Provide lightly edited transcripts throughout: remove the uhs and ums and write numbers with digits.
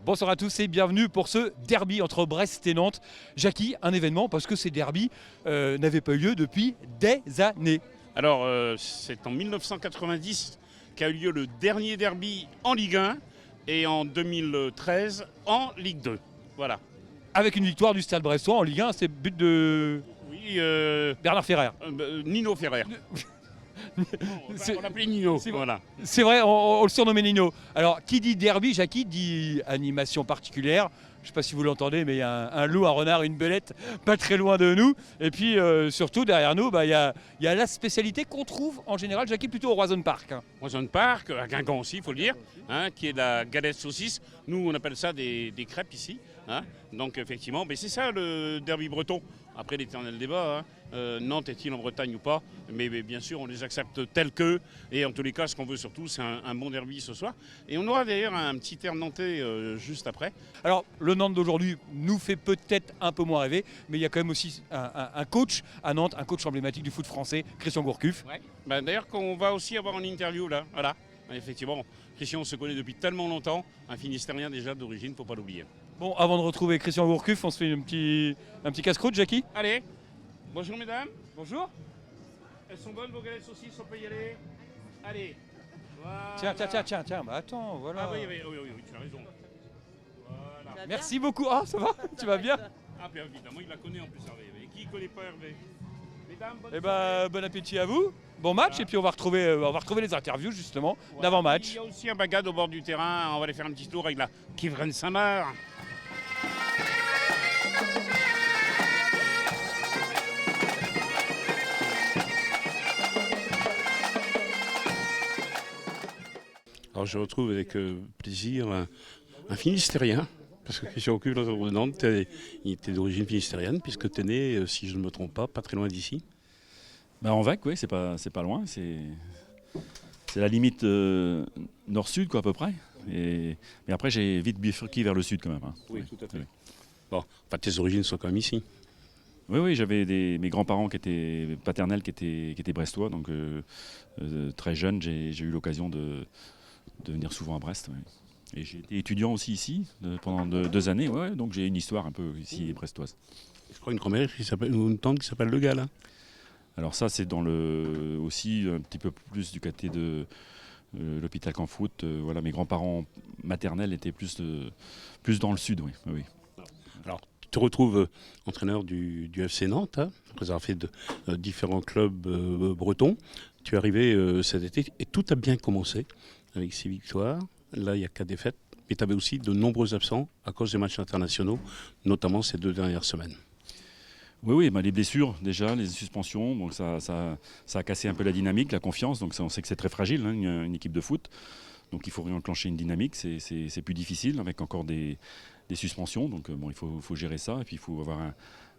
Bonsoir à tous et bienvenue pour ce derby entre Brest et Nantes. Jackie, un événement parce que ces derbys n'avaient pas eu lieu depuis des années. Alors, c'est en 1990 qu'a eu lieu le dernier derby en Ligue 1 et en 2013 en Ligue 2. Voilà. Avec une victoire du Stade Brestois en Ligue 1, c'est but de Oui, Bernard Ferrer. Nino Ferrer. On l'appelait Nino. Voilà. C'est vrai, on le surnommait Nino. Alors, qui dit derby, Jackie, dit animation particulière. Je ne sais pas si vous l'entendez, mais il y a un loup, un renard, une belette pas très loin de nous. Et puis, surtout, derrière nous, il y a la spécialité qu'on trouve en général, Jackie, plutôt au Roison Park. Roison Park, à Guingamp aussi, il faut le dire, qui est la galette saucisse. Nous, on appelle ça des crêpes ici. Donc, effectivement, mais c'est ça le derby breton. Après l'éternel débat, Nantes est-il en Bretagne ou pas, mais bien sûr on les accepte tels qu'eux, et en tous les cas ce qu'on veut surtout c'est un bon derby ce soir. Et on aura d'ailleurs un petit air nantais juste après. Alors le Nantes d'aujourd'hui nous fait peut-être un peu moins rêver, mais il y a quand même aussi un coach à Nantes, un coach emblématique du foot français, Christian Gourcuff. Ouais. D'ailleurs qu'on va aussi avoir en interview là, voilà. Effectivement, Christian se connaît depuis tellement longtemps, un Finistérien déjà d'origine, faut pas l'oublier. Bon, avant de retrouver Christian Gourcuff, on se fait un petit casse-croûte, Jackie. Allez, bonjour mesdames. Bonjour. Elles sont bonnes vos galettes saucisses, on peut y aller. Allez. Voilà. Tiens, bah attends, voilà. Ah oui, tu as raison. Voilà. Merci beaucoup. Ah, ça va? Tu vas bien? Ah, bien évidemment, il la connaît en plus, Hervé. Et qui ne connaît pas Hervé? Mesdames, Eh ben, bon appétit à vous. Bon match, voilà. Et puis on va retrouver les interviews justement d'avant-match. Il y a aussi un bagade au bord du terrain. On va aller faire un petit tour avec la Kivren Samar. Alors je retrouve avec plaisir un Finistérien, parce que Christian Gourcuff de Nantes, il était d'origine finistérienne, puisque tu es né, si je ne me trompe pas très loin d'ici. En Vac, oui, c'est pas loin, c'est la limite nord-sud quoi à peu près. Mais après j'ai vite bifurqué vers le sud quand même. Oui, tout à fait. Oui. Bon, enfin tes origines sont quand même ici. Oui, j'avais mes grands-parents qui étaient paternels qui étaient brestois, donc très jeune j'ai eu l'occasion de venir souvent à Brest. Ouais. Et j'ai été étudiant aussi ici pendant 2 années, donc j'ai une histoire un peu ici brestoise. Je crois une grand-mère ou une tante qui s'appelle Le Gall. Alors ça c'est aussi un petit peu plus du côté de l'hôpital Canfoot. Voilà, mes grands-parents maternels étaient plus dans le sud, oui. Alors tu te retrouves entraîneur du FC Nantes, après avoir fait différents clubs bretons. Tu es arrivé cet été et tout a bien commencé avec 6 victoires. Là il y a 4 défaites, mais tu avais aussi de nombreux absents à cause des matchs internationaux, notamment ces 2 dernières semaines. Oui, les blessures déjà, les suspensions, donc ça a cassé un peu la dynamique, la confiance, donc on sait que c'est très fragile, une équipe de foot, donc il faut réenclencher une dynamique, c'est plus difficile avec encore des suspensions, donc il faut gérer ça, et puis il faut avoir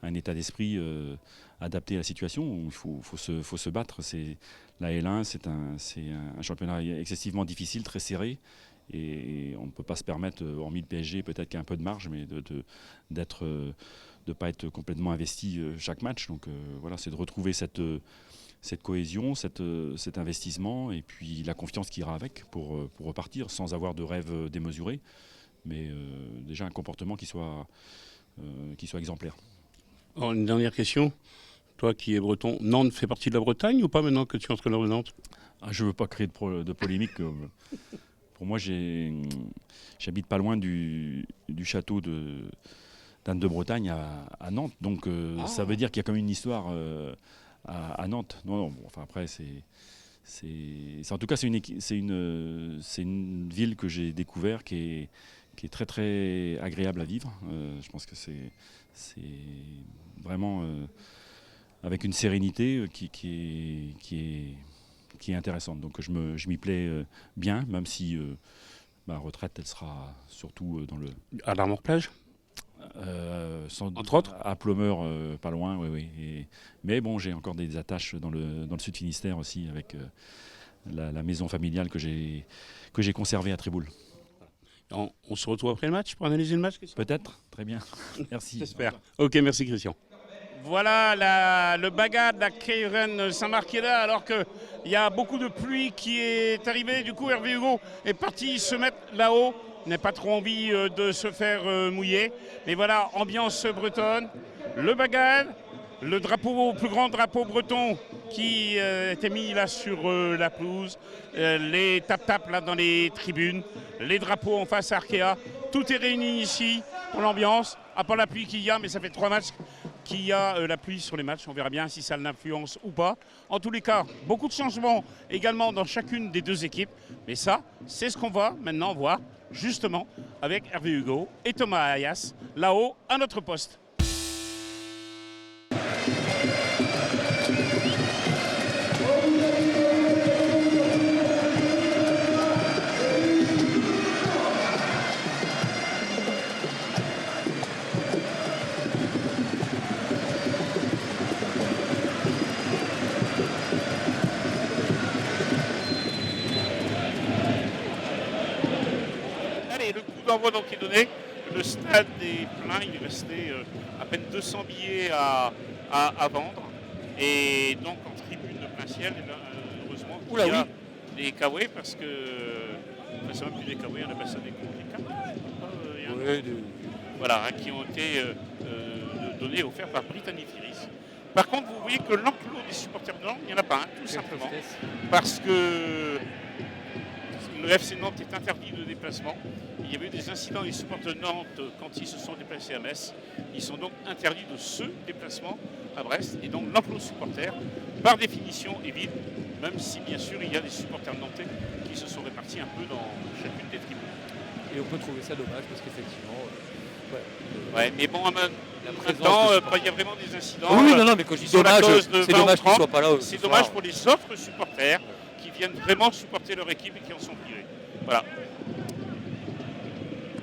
un état d'esprit adapté à la situation, il faut se battre. La L1 c'est un championnat excessivement difficile, très serré, et on ne peut pas se permettre, hormis le PSG peut-être qu'il y a un peu de marge, mais de ne pas être complètement investi chaque match. Donc voilà, c'est de retrouver cette cohésion, cet investissement et puis la confiance qui ira avec pour repartir sans avoir de rêve démesuré, mais déjà un comportement qui soit exemplaire. Alors, une dernière question. Toi qui es breton, Nantes fait partie de la Bretagne ou pas maintenant que tu es entraîneur de Nantes? Je ne veux pas créer de polémique. Pour moi, j'habite pas loin du château d'Anne de Bretagne à Nantes, donc ça veut dire qu'il y a quand même une histoire à Nantes. Non, enfin après en tout cas c'est une ville que j'ai découvert qui est très très agréable à vivre. Je pense que c'est vraiment avec une sérénité qui est intéressante. Donc je m'y plais bien, même si ma retraite elle sera surtout dans à l'Armor-Plage. Entre autres à Plomeur, pas loin, oui. Mais bon, j'ai encore des attaches dans le sud Finistère aussi, avec la maison familiale que j'ai conservée à Tréboul. On se retrouve après le match pour analyser le match? Peut-être, très bien. Merci. J'espère. Ok, merci Christian. Voilà le bagade, la Kivren Samar qui est là, alors qu'il y a beaucoup de pluie qui est arrivée. Du coup, Hervé Hugo est parti se mettre là-haut n'a pas trop envie de se faire mouiller. Mais voilà, ambiance bretonne, le bagad, le plus grand drapeau breton qui était mis là sur la pelouse, les tap-tap là dans les tribunes, les drapeaux en face à Arkea. Tout est réuni ici pour l'ambiance, à part la pluie qu'il y a, mais ça fait 3 matchs qu'il y a la pluie sur les matchs. On verra bien si ça l'influence ou pas. En tous les cas, beaucoup de changements également dans chacune des 2 équipes. Mais ça, c'est ce qu'on va maintenant voir justement avec Hervé Hugo et Thomas Ayas là-haut à notre poste. L'envoi donc est donné, le stade est plein, il restait à peine 200 billets à vendre et donc en tribune de plein ciel, et là, heureusement il y a des kawaii parce que, enfin c'est même plus des kawaii, on appelle ça des voilà, hein, qui ont été donnés, offerts par Brittany Ferries. Par contre vous voyez que l'enclos des supporters de Nantes, il n'y en a pas un, tout simplement, parce que le FC Nantes est interdit de déplacement. Il y avait eu des incidents des supporters de Nantes quand ils se sont déplacés à Metz. Ils sont donc interdits de ce déplacement à Brest. Et donc l'enclos supporter, par définition, est vide, même si bien sûr il y a des supporters nantais qui se sont répartis un peu dans chacune des tribunes. Et on peut trouver ça dommage parce qu'effectivement... mais bon, maintenant, il y a vraiment des incidents. Oui, non, mais quand je dis dommage, c'est dommage qu'ils ne soient pas là. C'est dommage pour les autres supporters qui viennent vraiment supporter leur équipe et qui en sont privés. Voilà.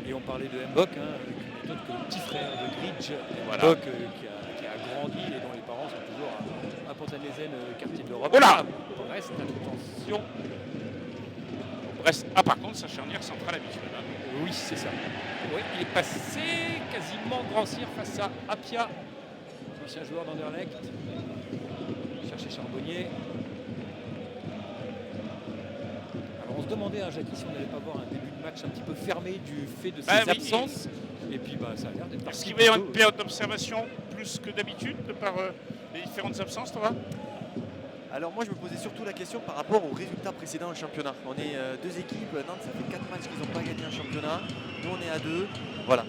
Et on parlait de Mbok, qui n'est autre que le petit frère de Gridge, Mbok, qui a grandi et dont les parents sont toujours à Pont-à-Nézen, quartier de l'Europe. Voilà. Brest, attention. Brest, par contre, sa charnière centrale habituelle. Oui, c'est ça. Oui, il est passé quasiment grand cire face à Apia, ancien joueur d'Anderlecht. Chercher Charbonnier. Alors on se demandait, Jackie, si on n'allait pas voir un début de match un petit peu fermé du fait de ses absences. Et puis ça a l'air d'être parti. Est-ce qu'il va y avoir une période d'observation plus que d'habitude par les différentes absences, Thomas? Alors moi je me posais surtout la question par rapport aux résultats précédents au championnat. On est 2 équipes, Nantes ça fait 4 matchs qu'ils n'ont pas gagné un championnat, nous on est à 2. Voilà,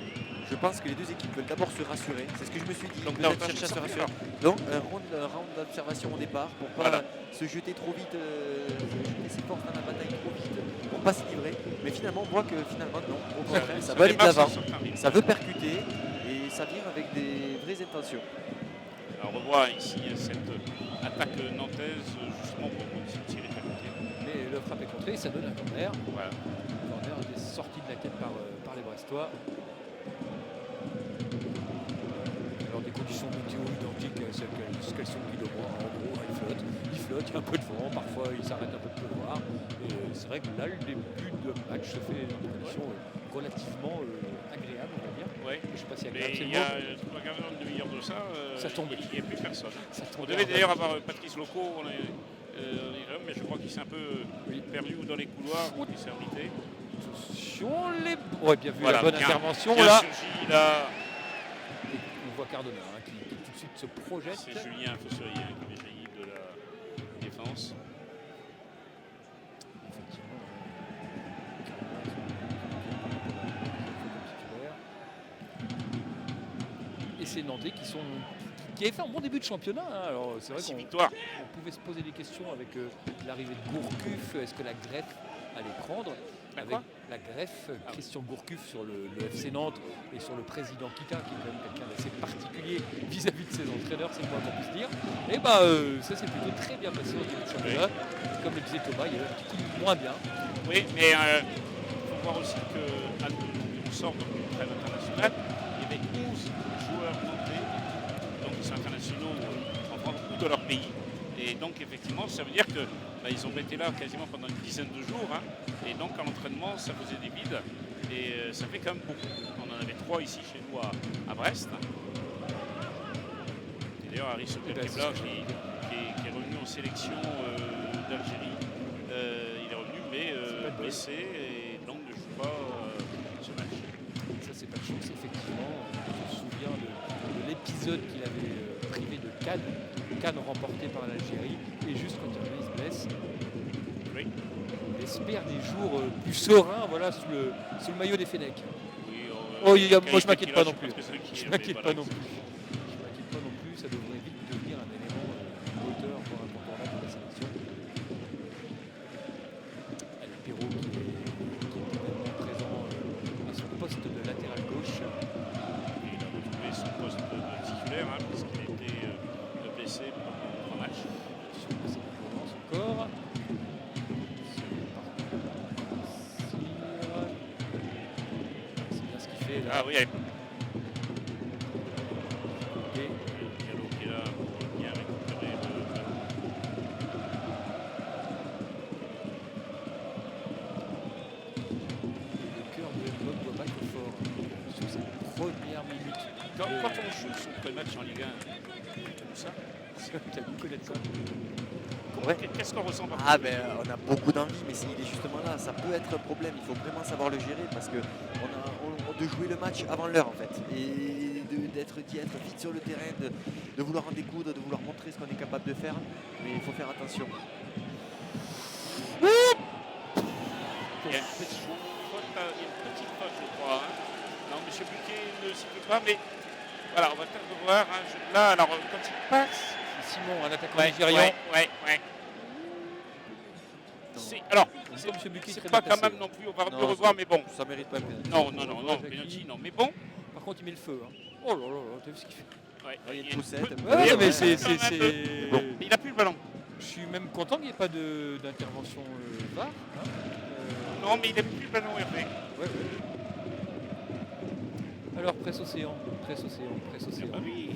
je pense que les 2 équipes veulent d'abord se rassurer, c'est ce que je me suis dit, donc chercher à se rassurer. Donc un round d'observation au départ pour pas se jeter trop vite, jeter ses forces dans la bataille trop vite, pour pas s'y livrer. Mais finalement on voit que finalement non, au contraire, ça va aller de l'avant, ça veut percuter et ça vient avec des vraies intentions. Alors on voit ici cette attaque nantaise justement pour tir et percuter. Mais le frappe est contré, ça donne un corner. Voilà. Un corner qui est sorti de la tête par les Brestois. Alors des conditions météo identiques à ce qu'elles sont depuis 2 mois. En gros, il flotte, il y a un peu de vent, parfois il s'arrête un peu de pleuvoir. Et c'est vrai que là, le début de match se fait dans des conditions relativement agréables, on va dire. Ouais. Je ne sais pas si mais il y a une demi-heure de ça, ça tombe. Il n'y a plus personne. On devait devait d'ailleurs avoir Patrice Loco, mais je crois qu'il s'est un peu perdu dans les couloirs où il s'est abrité. Attention, bien vu la bonne intervention là. Surgi, là. On voit Cardona qui tout de suite se projette. C'est Julien Fosserier qui est jailli de la défense. Et c'est Nantais qui avait fait un bon début de championnat. Alors c'est vrai qu'on pouvait se poser des questions avec l'arrivée de Gourcuff. Est-ce que la greffe allait prendre avec la greffe, Christian Gourcuff sur le FC Nantes et sur le président Kita, qui est quand même quelqu'un d'assez particulier vis-à-vis de ses entraîneurs, c'est le moins qu'on puisse dire. Et ça s'est plutôt très bien passé au début de championnat. Comme le disait Thomas, il y a eu un petit coup moins bien. Oui, mais il faut voir aussi qu'on sort d'une trêve internationale. Il y avait 11 joueurs nantais, donc ils sont internationaux en France ou de leur pays. Et donc effectivement, ça veut dire que ils ont été là quasiment pendant une dizaine de jours. Et donc à l'entraînement, ça faisait des vides. Et ça fait quand même beaucoup. On en avait 3 ici chez nous à Brest. Et d'ailleurs, Harry Sokebla, qui est revenu en sélection d'Algérie, il est revenu mais blessé et donc ne joue pas épisode qu'il avait privé de Cannes remporté par l'Algérie, et juste quand il se blesse, Oui. il espère des jours plus sereins, voilà, sous le maillot des Fennecs. Oui, Oh, moi je qualité m'inquiète qu'il pas a, non je plus. pense que c'est lui qui Je avait m'inquiète pas non balancé. plus. Je m'inquiète pas non plus, ça devrait vite devenir un élément moteur, voire incontournable de la sélection. El Perro qui est également présent à son poste de latéral gauche. Et il a retrouvé son poste de titulaire, hein, puisqu'il était blessé pendant 3 matchs. Sur le passé de Provence encore. C'est bien ce qu'il fait là. Ah oui, avec Ok. Diallo qui est là pour bien récupérer le ballon. Le cœur de Bob doit battre fort sur cette première minute. Quand on joue son pré-match en Ligue 1, comme ça, Tu as dû connaître ça. Ouais. qu'est-ce qu'on ressent par Ah ben on a beaucoup d'envie, mais il est justement là, ça peut être un problème, il faut vraiment savoir le gérer parce que de jouer le match avant l'heure en fait, et d'y être vite sur le terrain, de vouloir en découdre, de vouloir montrer ce qu'on est capable de faire, mais il faut faire attention. Il y a une petite faute, je crois. Hein. Non, M. Buquet ne siffle pas, mais voilà, on va peut-être le voir. Hein. Là, alors, quand il passe. C'est Simon, un attaquant Ouais, nigérian. ouais. Alors, C'est Monsieur Buquet c'est très pas bien quand placé. même non plus, on va Non, le revoir, mais bon. Ça mérite pas pénalty. Non, Jackie. penalty, non, mais bon. Par contre, il met le feu. Hein. Oh là là là, t'as vu ce qu'il fait? Ouais, Il y a une il poussette. peu- Ouais, il y a mais peu- c'est. quand même un peu. Bon. Mais il a plus le ballon. Je suis même content qu'il n'y ait pas d'intervention VAR. Hein. Non, mais il a plus le ballon, Hervé. Ouais. Alors, Presse Océan. Ah bah oui.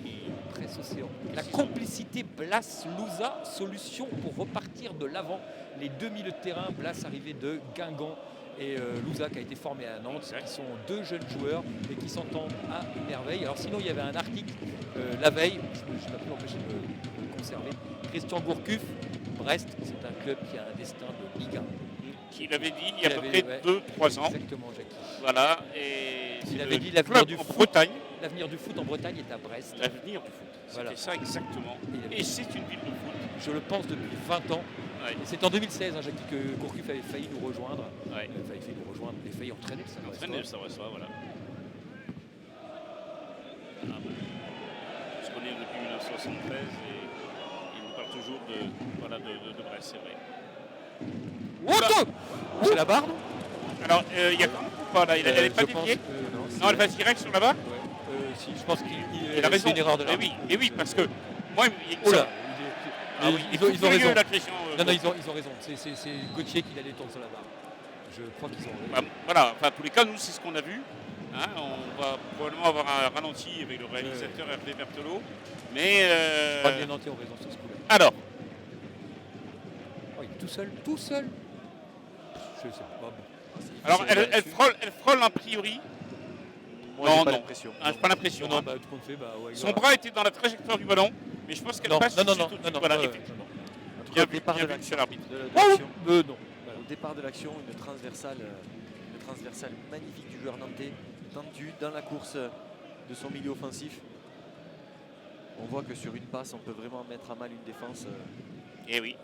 Presse Océan. La complicité Blas-Louza, solution pour repartir de l'avant. Les deux milieux de terrain, Blas arrivé de Guingamp et Louza qui a été formé à Nantes, Exact. qui sont deux jeunes joueurs et qui s'entendent à merveille. Alors sinon, il y avait un article la veille, je n'ai pas pu m'empêcher de le conserver. Christian Gourcuff, Brest, c'est un club qui a un destin de Ligue 1. Qu'il avait dit il y a à peu avait- près ouais. 2-3 ans. Exactement, Jackie. Voilà. Et Il c'est avait le dit l'avenir club du en foot. Bretagne. L'avenir du foot en Bretagne est à Brest. L'avenir du foot. C'était Voilà. ça exactement. Il avait- Et c'est une ville de foot. Je le pense depuis 20 ans. Ouais. Et c'est en 2016, hein, Jackie, que Gourcuff avait failli nous rejoindre. Ouais. Il avait failli nous rejoindre, il a failli entraîner le Stade Entraîner, Brestois. ça, voilà. Ah bah, on se connaît depuis 1973 et il nous parle toujours de Brest, c'est vrai. Oh, c'est la barre, non? Alors, il y a quand même ou pas là? Elle n'est pas je pense déviée? que non, Non, elle va direct sur la barre? Ouais. Si, je pense qu'il Il a raison. c'est une erreur de Mais l'arbitre. oui, parce que moi, Oh là, Ah oui, ils ont raison. la pression. Non, ils ont raison. C'est Gauthier qui allait tourner sur la barre. Je crois qu'ils ont raison. Bah, voilà, enfin, en tous les cas, nous, c'est ce qu'on a vu. Hein, on va probablement avoir un ralenti avec le réalisateur Hervé Berthelot. Mais. Pas bien Nantais ont raison sur ce coup-là. Alors, Oh, il est tout seul. Je sais pas. Bon. alors elle frôle a priori. Moi, Non, j'ai pas non. l'impression. J'ai pas l'impression. Non, hein. bah, tout compte fait, bah, ouais. Son bras était dans la trajectoire du ballon, mais je pense qu'elle Non, passe non, tout de suite. Voilà, ouais, effectivement. En tout Bien cas, vu, au départ bien de vu, monsieur l'arbitre. l'action, Non. au départ de l'action, une transversale magnifique du joueur nantais, tendu dans la course de son milieu offensif. On voit que sur une passe, on peut vraiment mettre à mal une défense Eh oui.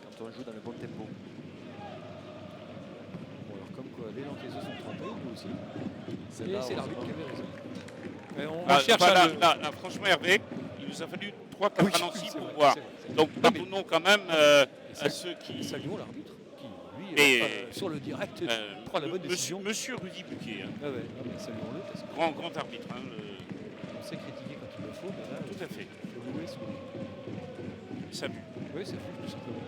quand on joue dans le bon tempo. Bon, alors comme quoi, les Nantais se sont trompés, nous aussi. Et Celle-là, c'est l'arbitre qui heureusement. avait raison. Et on Ah, cherche voilà, à là, franchement, Hervé, il nous a fallu 3-4 Oui, ralentis c'est pour vrai, voir. c'est vrai. Donc, Non, mais- pardonnons quand même Et à ceux qui. saluons l'arbitre qui, lui, Mais- sur le direct, euh, prend la bonne décision. Monsieur Rudy Buquet, hein, Ah ouais, non, mais saluons-le parce qu'on grand arbitre. Hein, sait critiquer quand il le faut, mais là, tout à fait. il faut louer Ça vu. Oui, c'est fou, tout simplement.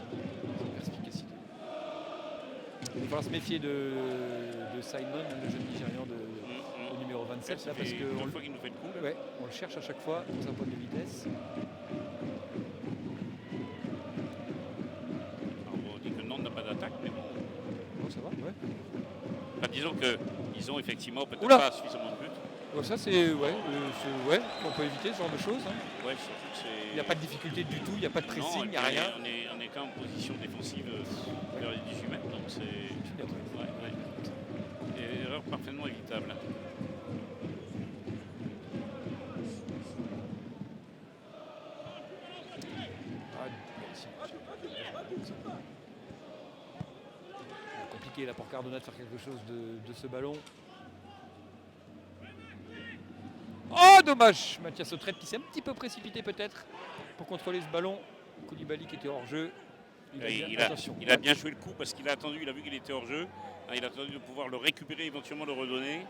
Sa perspicacité. Il va falloir se méfier de Simon, le jeune Nigérian au numéro 27, Ça là, parce fait que deux fois qu'il nous fait le coup. là. ouais, on le cherche à chaque fois dans un point de vitesse. Alors, on dit que Nantes n'a pas d'attaque, mais bon. Bon, ça va, ouais. Enfin, disons qu'ils ont effectivement peut-être Oula. pas suffisamment de buts. Bon, ça, c'est ouais, on peut éviter ce genre de choses. Hein. Ouais, surtout que c'est. Il n'y a pas de difficulté du tout, il n'y a pas de Non, pressing, et il n'y a puis rien. On est quand même en position défensive vers les 18 mètres, donc c'est. Ouais. Et erreur parfaitement évitable. compliqué là pour Cardona de faire quelque chose de ce ballon. Oh dommage, Mathias Autrette qui s'est un petit peu précipité peut-être pour contrôler ce ballon. Koulibaly qui était hors jeu. Attention. Il a bien joué le coup parce qu'il a attendu, il a vu qu'il était hors jeu. Il a attendu de pouvoir le récupérer, éventuellement le redonner.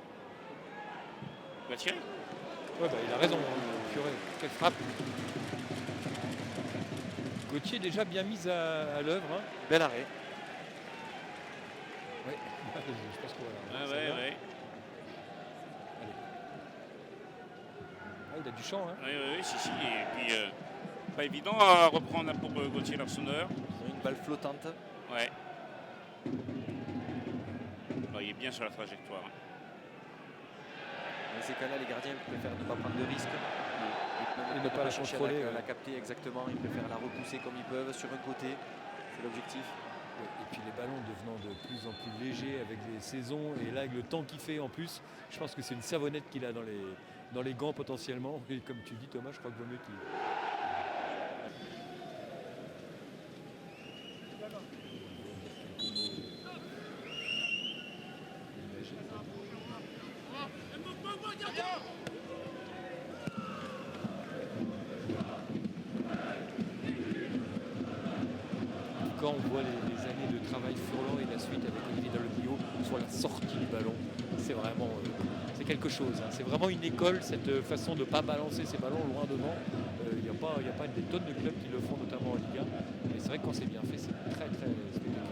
Il va tirer. Ouais, il a raison, purée, quelle frappe. Gauthier déjà bien mis à l'œuvre. Hein. Bel arrêt. Ouais, je pense qu'on va. Ouais. Ah, il a du champ. Hein. Oui, si. Et puis, pas évident à reprendre pour Gauthier Larsonneur. Une balle flottante. Ouais. Il est bien sur la trajectoire. Dans ces cas-là, les gardiens préfèrent ne pas prendre de risques. Et ne pas la chercher contrôler. La capter exactement. Ils préfèrent la repousser comme ils peuvent sur un côté. C'est l'objectif. Et puis les ballons devenant de plus en plus légers avec les saisons et là avec le temps qu'il fait en plus, je pense que c'est une savonnette qu'il a dans les gants potentiellement. Et comme tu dis Thomas, je crois que vaut mieux qu'il. Quand on voit les années de travail Furlan et la suite avec Olivier Dalloglio sur la sortie du ballon, c'est vraiment c'est quelque chose. Hein. C'est vraiment une école, cette façon de ne pas balancer ces ballons loin devant. Il n'y a pas des tonnes de clubs qui le font, notamment en Ligue 1. Mais c'est vrai que quand c'est bien fait, c'est très très spectaculaire.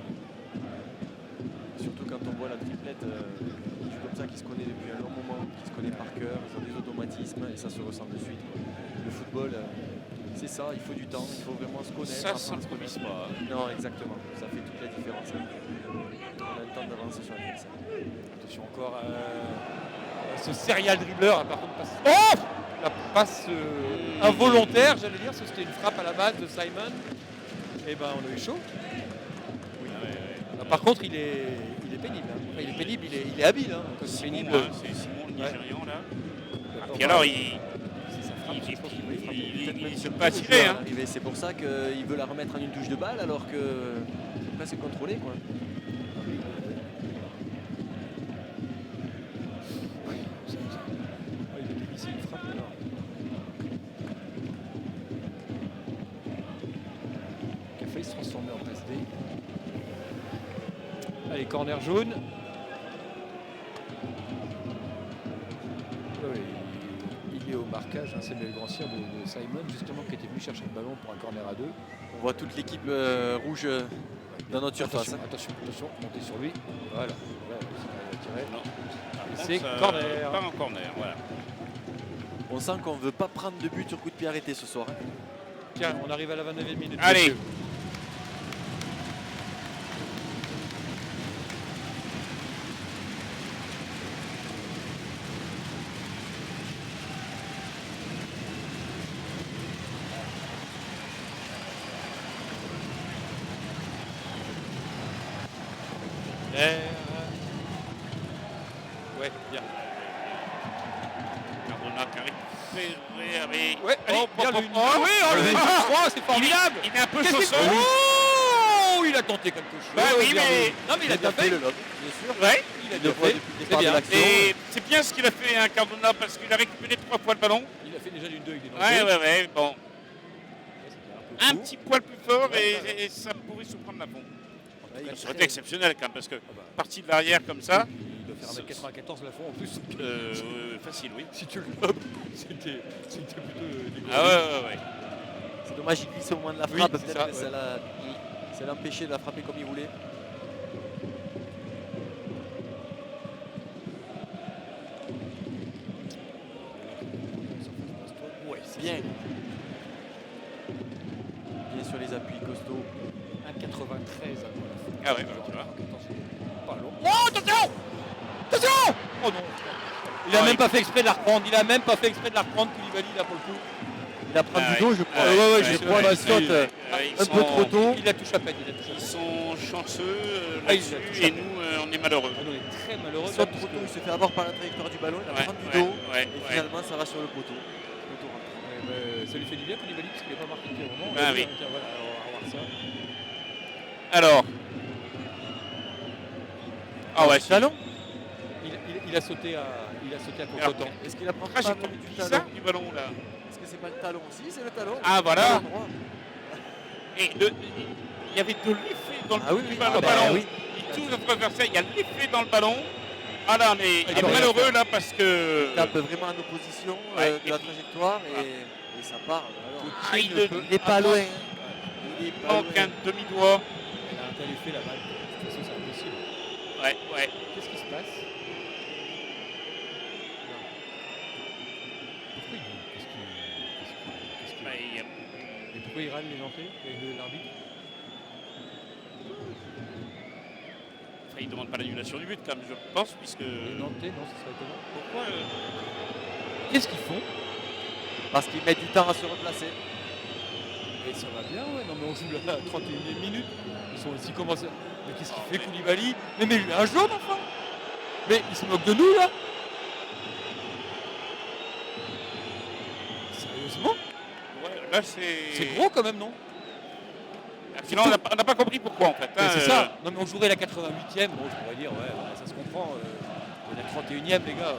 Surtout quand on voit la triplette comme ça qui se connaît depuis un long moment, qui se connaît par cœur, ils ont des automatismes et ça se ressent de suite. Le football, c'est ça, il faut du temps, il faut vraiment se connaître. Ça s'improvise pas. Non, exactement, ça fait toute la différence. On a le temps d'avancer sur l'adversaire. Attention encore ce serial dribbleur, par contre, passe. Oh la passe involontaire, j'allais dire, parce que c'était une frappe à la base de Simon. Et ben on a eu chaud. Oui. Ah, par contre, il est pénible. Hein. Enfin, il est pénible, il est habile. Hein. C'est pénible. Simon, c'est Simon le Nigérian là. Puis alors il ne s'est pas tiré. Hein. C'est pour ça qu'il veut la remettre en une touche de balle alors que c'est presque contrôlé. Quoi. Il a dévissé une frappe alors. Qui a failli se transformer en passe D. Allez, corner jaune. Il est au marquage, hein, c'est le grand sire de Simon, justement, qui était venu chercher le ballon pour un corner à deux. On voit toute l'équipe rouge dans notre surface. Attention, montez sur lui. Voilà. Non. C'est Ça, corner. Pas en corner, voilà. On sent qu'on ne veut pas prendre de but sur coup de pied arrêté ce soir. Hein. Tiens, on arrive à la 29e minute. Allez. Messieurs. Ouais, bien. Cardona qui a récupéré avec. Ouais, allez, bien le oui, c'est formidable. Il est un peu Qu'est-ce chausson. qu'il fait Oh, il a tenté quelque chose. Bah oui, mais. Non, mais il a bien fait. le lob, bien sûr. Ouais. Il a Il bien le voit fait. depuis le C'est départ de bien. l'action. Et c'est bien ce qu'il a fait, hein, Cardona, parce qu'il a récupéré 3 fois le ballon. Il a fait déjà d'une 2 avec des Ouais, bon. Un petit petit poil plus fort Ouais, et ça pourrait se prendre la bombe. Ouais, il Ça aurait été exceptionnel quand même, parce que parti de l'arrière comme Il ça, doit faire 1m94 la fois en plus. facile, oui. Si tu le lobes, c'était plutôt dégueulasse. Ah ouais. C'est dommage, il glisse au moment de la Oui, frappe. c'est Peut-être ça, que ça l'a empêché de la frapper comme il voulait. Ouais, c'est Bien. Bien sur les appuis costauds. 1,93 Ah ouais, tu vois. Pas long. Oh, attention Attention Oh non Il a même pas fait exprès de la reprendre. Koulibaly, là, pour le coup. Il a pris Ah du dos, je crois. Ouais, je crois qu'il saute un peu trop tôt. Il la touche à peine. Ils sont chanceux Ah, il là-dessus a touché à et nous, on est malheureux. Ah, nous, on est très malheureux. Il saute trop tôt, il se fait avoir par la trajectoire du ballon, il a pris du dos. Et finalement, ça va sur le poteau. Le poteau rentre. Ça lui fait du bien, Koulibaly, parce qu'il n'est pas marqué depuis un moment. Ah oui. Tiens, voilà, alors, on va voir ça. Alors, Ah ouais, talon. Il a sauté à contre-temps. Est-ce qu'il apprend Ah, pas j'ai du compris talon? ça du ballon là. Est-ce que c'est pas le talon aussi? C'est le talon. Ah, voilà. Talon droit. Et il y avait de l'effet dans le, Ah oui, du oui. ballon. Ah bah oui. Il touche entre adversaire, il y a l'effet dans le ballon. Ah là, mais il est peut rien malheureux faire. là parce que. Il tape vraiment en opposition Ouais, de la trajectoire et ça part. Alors, Ah, il il est pas loin. Il est pas manque loin. un demi-doigt. Elle a un tel effet la balle. De toute façon, c'est impossible. Ouais. Qu'est-ce qui se passe? Pourquoi il Bah, il- Et pourquoi il râle les Nantais avec l'arbitre? enfin, il demande pas l'annulation du but, quand même, je pense, puisque. Les Nantais, non, ça serait étonnant. Pourquoi Qu'est-ce qu'ils font? Parce qu'il met du temps à se replacer. Et ça va bien, ouais. Non, mais on joue la 31e minute. S'ils commencent. Mais qu'est-ce qu'il fait, Koulibaly? Mais lui un jaune, enfin. Mais il se moque de nous, là. Sérieusement? Ouais, là, c'est. C'est gros, quand même, non? Sinon, on n'a pas compris pourquoi, en fait. Mais hein, c'est ça. Non, mais on jouerait la 88e. Bon, je pourrais dire, ouais, ça se comprend. La 31e, les gars,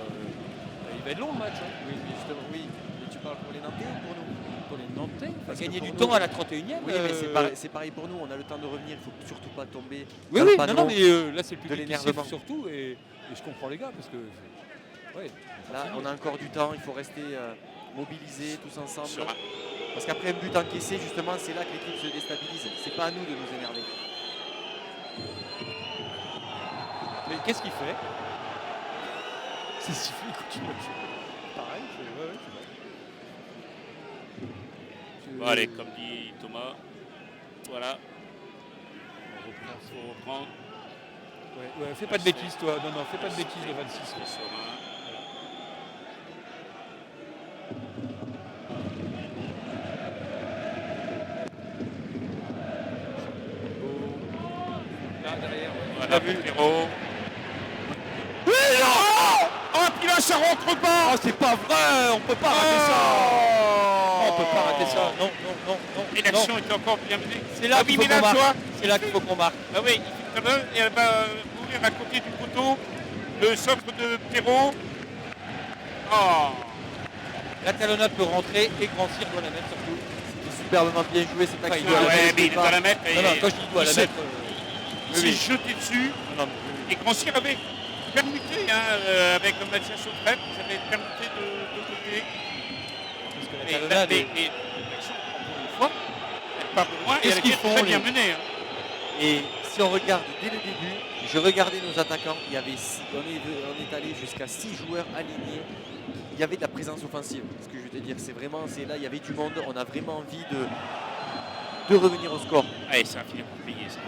il va être long, le match. Hein. Oui, mais justement, oui. Mais tu parles pour les Nantais ou pour nous? Pour les Nantais, on va Parce que gagner pour du nous- temps à la 31e. Oui, mais c'est pareil pour nous. On a le temps de revenir. Il faut surtout pas tomber. Oui, dans oui, le non, panneau. non, mais là, c'est le de public qui l'énervement. siffle surtout. Et je comprends les gars, parce que. Ouais. Là, on a encore du temps. Il faut rester mobilisés tous ensemble. sur un- Parce qu'après un but encaissé, justement, c'est là que l'équipe se déstabilise. C'est pas à nous de nous énerver. Mais qu'est-ce qu'il fait? C'est sifflé, il continue à jouer. Pareil, ouais, c'est Bon, allez, comme dit Thomas, voilà, On reprend. faut reprendre. Ouais, fais pas de bêtises, toi. Non, fais pas de bêtises, le 26. C'est serein. Là, derrière. Voilà, Perrault. Oh, puis là, ça rentre pas. Oh, c'est pas vrai! On peut pas rater ça! Oh, on peut pas rater ça! Non, non, non, non. Et non. l'action était encore bien menée. C'est là Ah qu'il oui, faut mais qu'on là, tu marque. vois, C'est là qu'il faut qu'on marque. ah oui, il fait très bien, et elle va ouvrir à côté du poteau le socle de Perrault. Oh, La talonnade peut rentrer et Grand Cyr doit la mettre surtout. C'était superbement bien joué cette Enfin, action. il doit la ouais, mettre, mais il pas. doit la mettre. Non, non, quand je dis doit la il s'est- mettre. Il s'est jeté dessus. Non, Et Grand Cyr avait permuté avec Mathias Sautrep, ils avaient permuté de côté. parce que la Mais talonnade est- l'action, encore une fois, elle part de loin et Qu'est-ce elle qu'ils était font, très bien les- menée. Hein. Et si on regarde dès le début, je regardais nos attaquants, il y avait on est allé jusqu'à 6 joueurs alignés. Il y avait de la présence offensive. Ce que je veux te dire, c'est là, il y avait du monde. On a vraiment envie de revenir au score. Allez, ça va finir par payer ça.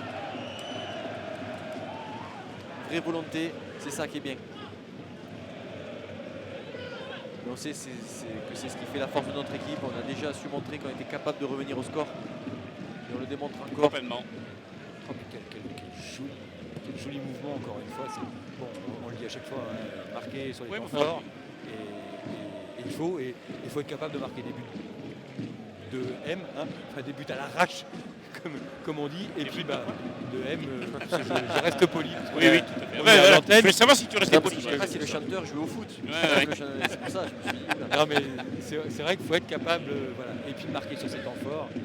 Vraie volonté, c'est ça qui est bien. Et on sait que c'est ce qui fait la force de notre équipe. On a déjà su montrer qu'on était capable de revenir au score. Et on le démontre encore. Complètement. Oh, mais quel joli mouvement, encore une fois. Bon, on le dit à chaque fois, hein, marquer sur les Oui, temps mais forts. Et il faut être capable de marquer des buts de M, hein, enfin des buts à l'arrache, comme on dit. Et Des puis buts de quoi de M, je reste poli. parce qu'on Oui, est- oui, tout à fait. on Ouais, est à voilà. l'antenne. Je voulais savoir si tu restais Je poli. sais pas si le chanteur jouait au foot. Ouais. C'est pour ça que je me suis dit. oula. Non mais c'est vrai qu'il faut être capable, voilà, et puis de marquer sur ces temps forts. Et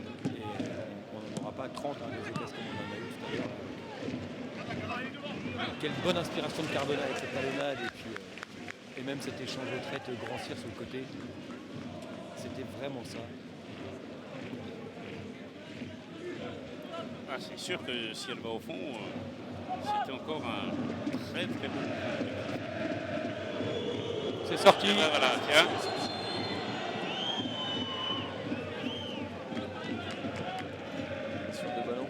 on n'aura pas 30 des occasions comme on en a eu tout à l'heure. Quelle bonne inspiration de Cardona avec cette talonnade et puis et même cet échange de traite Grand Cyr sur le côté. C'était vraiment ça. Ah, c'est sûr que si elle va au fond, c'était encore un très très bon. C'est sorti. Ah, voilà, tiens. Sur le ballon.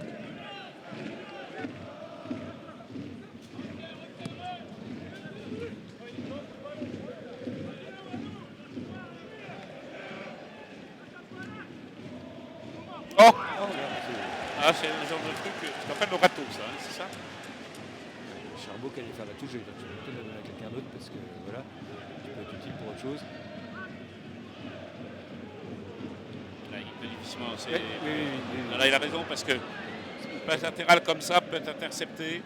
Oh, Oh, merde, ah, c'est le genre de truc que tu appelles le râteau, ça, hein, c'est ça? c'est Charbot qui allait faire la touche, j'ai peut-être la donner à quelqu'un d'autre parce que voilà, tu peux être utile pour autre chose. Là, il peut difficilement. Oui. Là, il a raison parce que passe latéral comme ça peut être intercepté.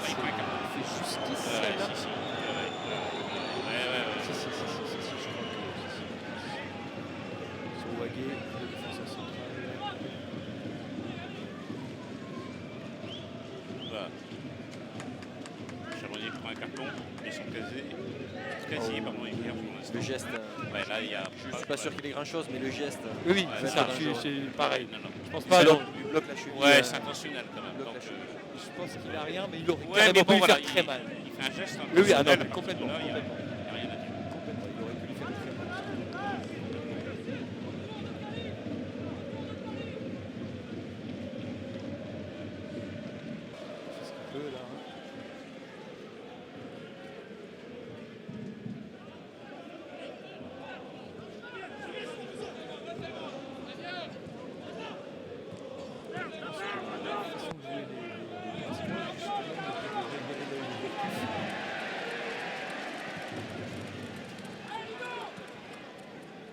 il prend un carton. Il fait justice. Ouais, là. si, si. Si, je crois que si. Zouagé, le défenseur central. Voilà. Charbonnier prend un carton, ils sont casiers, pardon, il vient pour l'instant. Le geste, Ouais, là, il y a. je suis pas sûr qu'il ait grand chose, mais le geste. Oui, oui, Ouais, c'est ouais, ça. ouais. C'est pareil. Non, non. Je pense Il pas. bloque, Alors, il bloque la cheville. Ouais, c'est intentionnel quand même. bloque Donc, la cheville. Je pense qu'il a rien, mais il aurait ouais, carrément mais pu bon, lui voilà, faire très mal. il fait un geste oui, oui, ah non, intentionnel. mais complètement. Là, il y a rien à dire. Complètement, il aurait pu lui faire très mal. C'est ce qu'il peut là.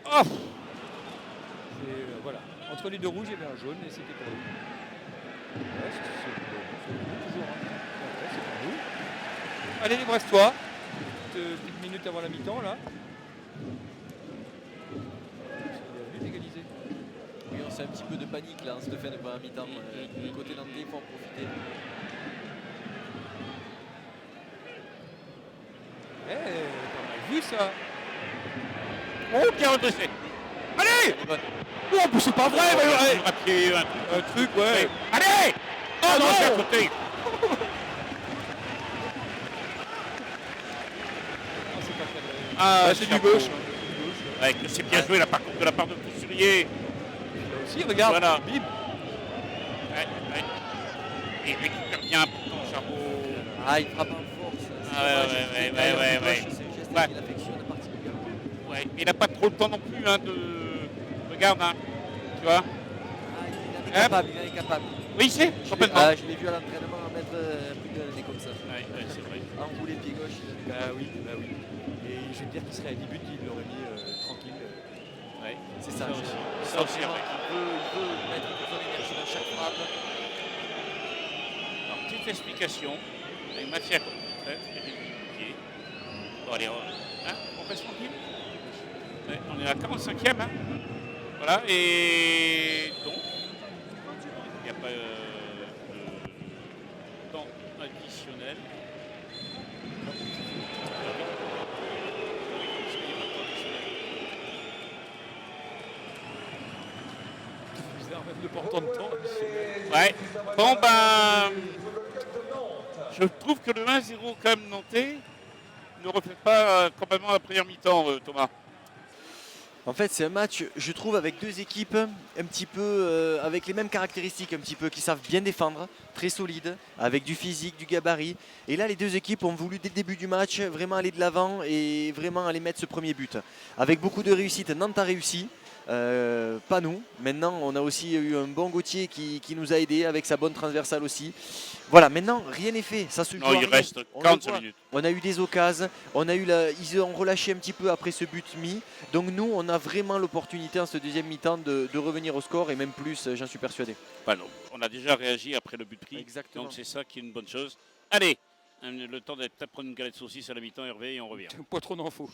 Oh, Voilà. Entre les deux rouges, il y avait un jaune et c'était pour lui. Ouais, c'est toujours. Hein. Ouais, c'est pour nous. Allez les Brestois. Petite minute avant la mi-temps là. C'est vite égalisé. Oui, on sait un petit peu de panique là, en cette fin de première mi-temps. Du côté nantais, il faut en profiter. Pas mal vu ça. Oh, qui a redressé. Allez. Elle est bonne. oh, mais c'est pas vrai. mais ouais. Un pied, un truc. Un truc, ouais. Allez. Oh non, c'est à côté. Ah, c'est pas cadré. Ah, c'est du gauche. Ouais, que c'est bien joué là, par contre, de la part de Poussurier. Là aussi, regarde. Voilà. Bim. Ouais, ouais. Et il récupère bien pourtant Charbot. Ah, il frappe en force. C'est Ah, ouais, dommage, ouais, il ouais, fait ouais, taille en ouais, gauche, ouais. C'est un geste Ouais. qu'il affectionne particulièrement. Ouais, mais il n'a pas trop le temps non plus hein, de. Regarde, hein. Tu vois. Ah, il en est capable, il en est capable. Oui, c'est complètement. Ah, je l'ai vu à l'entraînement en mettre plus d'un nez comme ça. Ouais, ouais, c'est vrai. Enroulé pied gauche. Bah oui, bah oui. Et je vais te dire qu'il serait à 10 buts, il l'aurait mis tranquille. Ouais. C'est ça. Ça aussi. Il Ça aussi, vraiment, ouais. il veut mettre toute son énergie dans chaque frappe. Alors, petite explication. Avec Mathieu à côté. Ouais, il y a des pieds. Bon, allez, on reste tranquille. Ouais, on est à 45e. Hein. Voilà, et donc, il n'y a pas de temps additionnel. C'est bizarre même de pas entendre temps. Ouais. Bon ben, je trouve que le 1-0 quand même nantais ne reflète pas complètement la première mi-temps, Thomas. En fait, c'est un match, je trouve, avec deux équipes un petit peu avec les mêmes caractéristiques, un petit peu, qui savent bien défendre, très solides, avec du physique, du gabarit. Et là, les deux équipes ont voulu, dès le début du match, vraiment aller de l'avant et vraiment aller mettre ce premier but. Avec beaucoup de réussite, Nantes a réussi. Pas nous. Maintenant, on a aussi eu un bon Gauthier qui nous a aidés avec sa bonne transversale aussi. Voilà, maintenant, rien n'est fait. Ça se joue Non, à il rien. reste On le 45 voit. minutes. On a eu des occasions, ils ont relâché un petit peu après ce but mis. Donc nous, on a vraiment l'opportunité en ce deuxième mi-temps de revenir au score et même plus, j'en suis persuadé. Enfin, non, on a déjà réagi après le but pris. Exactement. Donc c'est ça qui est une bonne chose. Allez, le temps d'être prendre une galette de saucisse à la mi-temps, Hervé, et on revient. Pas trop d'infos.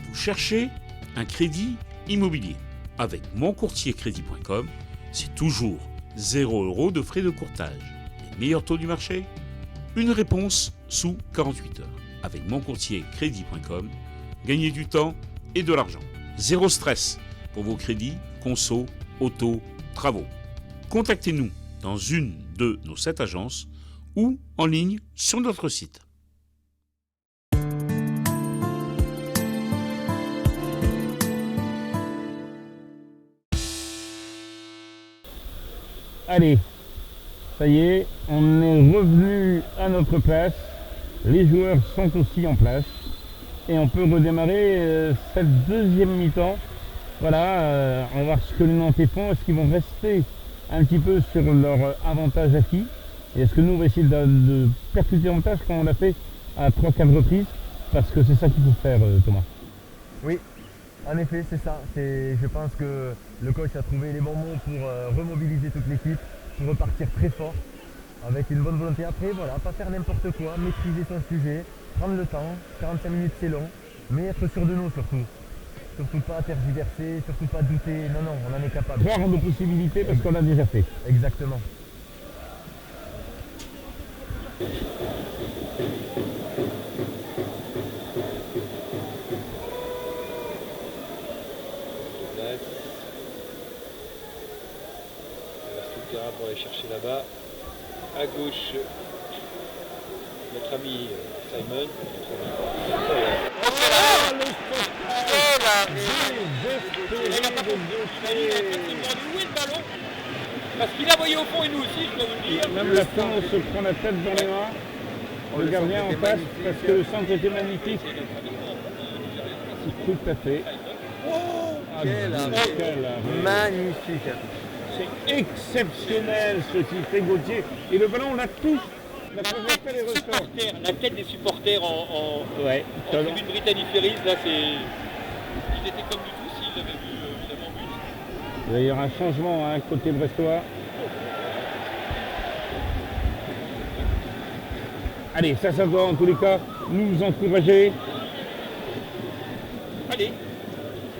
Vous cherchez un crédit immobilier. Avec moncourtiercrédit.com, c'est toujours 0 € de frais de courtage. Les meilleurs taux du marché? Une réponse sous 48 heures. Avec moncourtiercrédit.com, gagnez du temps et de l'argent. Zéro stress pour vos crédits, conso, auto, travaux. Contactez-nous dans une de nos 7 agences ou en ligne sur notre site. Allez, Ça y est, on est revenu à notre place. Les joueurs sont aussi en place. Et on peut redémarrer cette deuxième mi-temps. Voilà, on va voir ce que les Nantais font. Est-ce qu'ils vont rester un petit peu sur leur avantage acquis? Et est-ce que nous, on va essayer de percuter davantage comme on l'a fait à 3-4 reprises? Parce que c'est ça qu'il faut faire, Thomas. Oui, en effet, c'est ça. Je pense que le coach a trouvé les bons mots pour remobiliser toute l'équipe, pour repartir très fort, avec une bonne volonté. Après, voilà, pas faire n'importe quoi, maîtriser son sujet, prendre le temps. 45 minutes, c'est long, mais être sûr de nous surtout. Surtout pas tergiverser, surtout pas douter. Non, non, on en est capable. Croire en nos possibilités parce qu'on l'a déjà fait. Exactement. Pour aller chercher là-bas. À gauche, notre ami Simon. Où est le ballon? Parce qu'il a voyé au fond et nous aussi, je dois vous le dire. Même la fin, on se prend la tête dans les mains. Le gardien en face, parce que le centre était magnifique. Tout à fait. Quel arrêt. Magnifique. C'est exceptionnel ce qu'il fait Gauthier. Et le ballon, on l'a tous. La La tête des supporters en tribune britannique-férise, là, c'est. Ils étaient comme du tout s'ils avaient vu évidemment but. Il va y avoir un changement hein, côté brestois. Allez, ça doit en tous les cas nous encourager. Allez,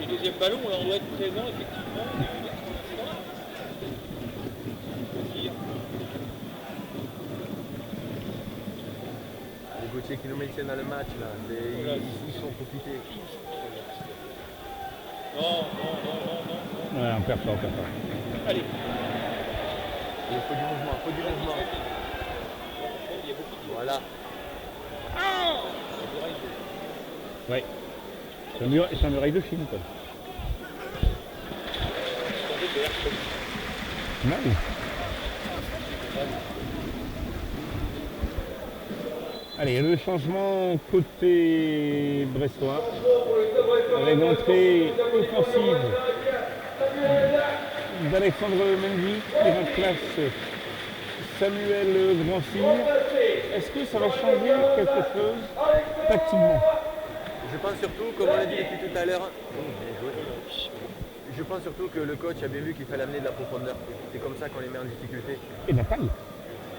le deuxième ballon, là, on doit être présent effectivement. Les Gauthier qui nous maintiennent dans le match, là, ils sont profités. Non. Ouais, on perd pas. Allez. Il faut du mouvement, Voilà. Oui. C'est un muraille de Chine, quoi. Non. Allez, le changement côté brestois, avec l'entrée offensive d'Alexandre Mendy qui remplace Samuel Grand-Cyr. Est-ce que ça va changer quelque chose tactiquement? Je pense surtout, comme on l'a dit depuis tout à l'heure, je pense surtout que le coach a bien vu qu'il fallait amener de la profondeur. C'est comme ça qu'on les met en difficulté. Et de la taille.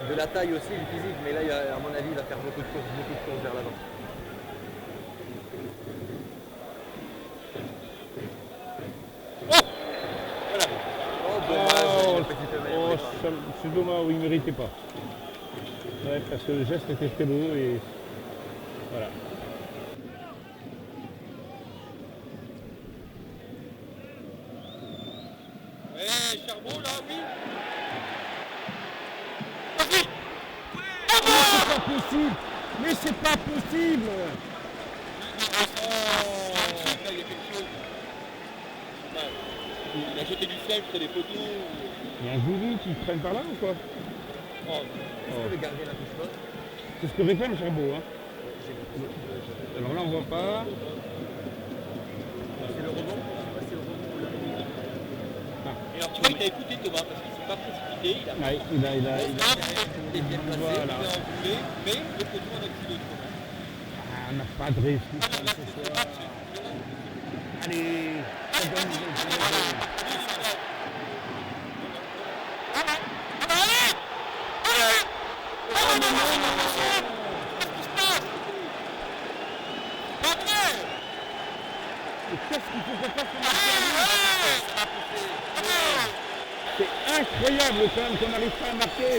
De la taille aussi, du physique, mais là, à mon avis, il va faire beaucoup de courses vers l'avant. C'est dommage, il ne méritait pas. Ouais, parce que le geste était très beau et voilà. Charbon là, oui. C'est pas possible. Mais c'est pas possible. Là, il y a quelque chose. Il a jeté du sel près des poteaux. Il y a un gourou qui traîne par là ou quoi? Est-ce que le gardien la touche pas? C'est ce que réclame Charbot. Hein. Alors là on voit pas. C'est le rebond. Et alors tu vois, il t'a écouté Thomas parce qu'il ne s'est pas précipité. Il est bien placé, Voilà. il est enroulé, mais le poteau en a pris autrement. Ah, on n'a pas de réussite ce soir. Allez, ça donne qu'est-ce qu'il faut qu'on fasse pour marquer? C'est incroyable quand même qu'on n'arrive pas à marquer.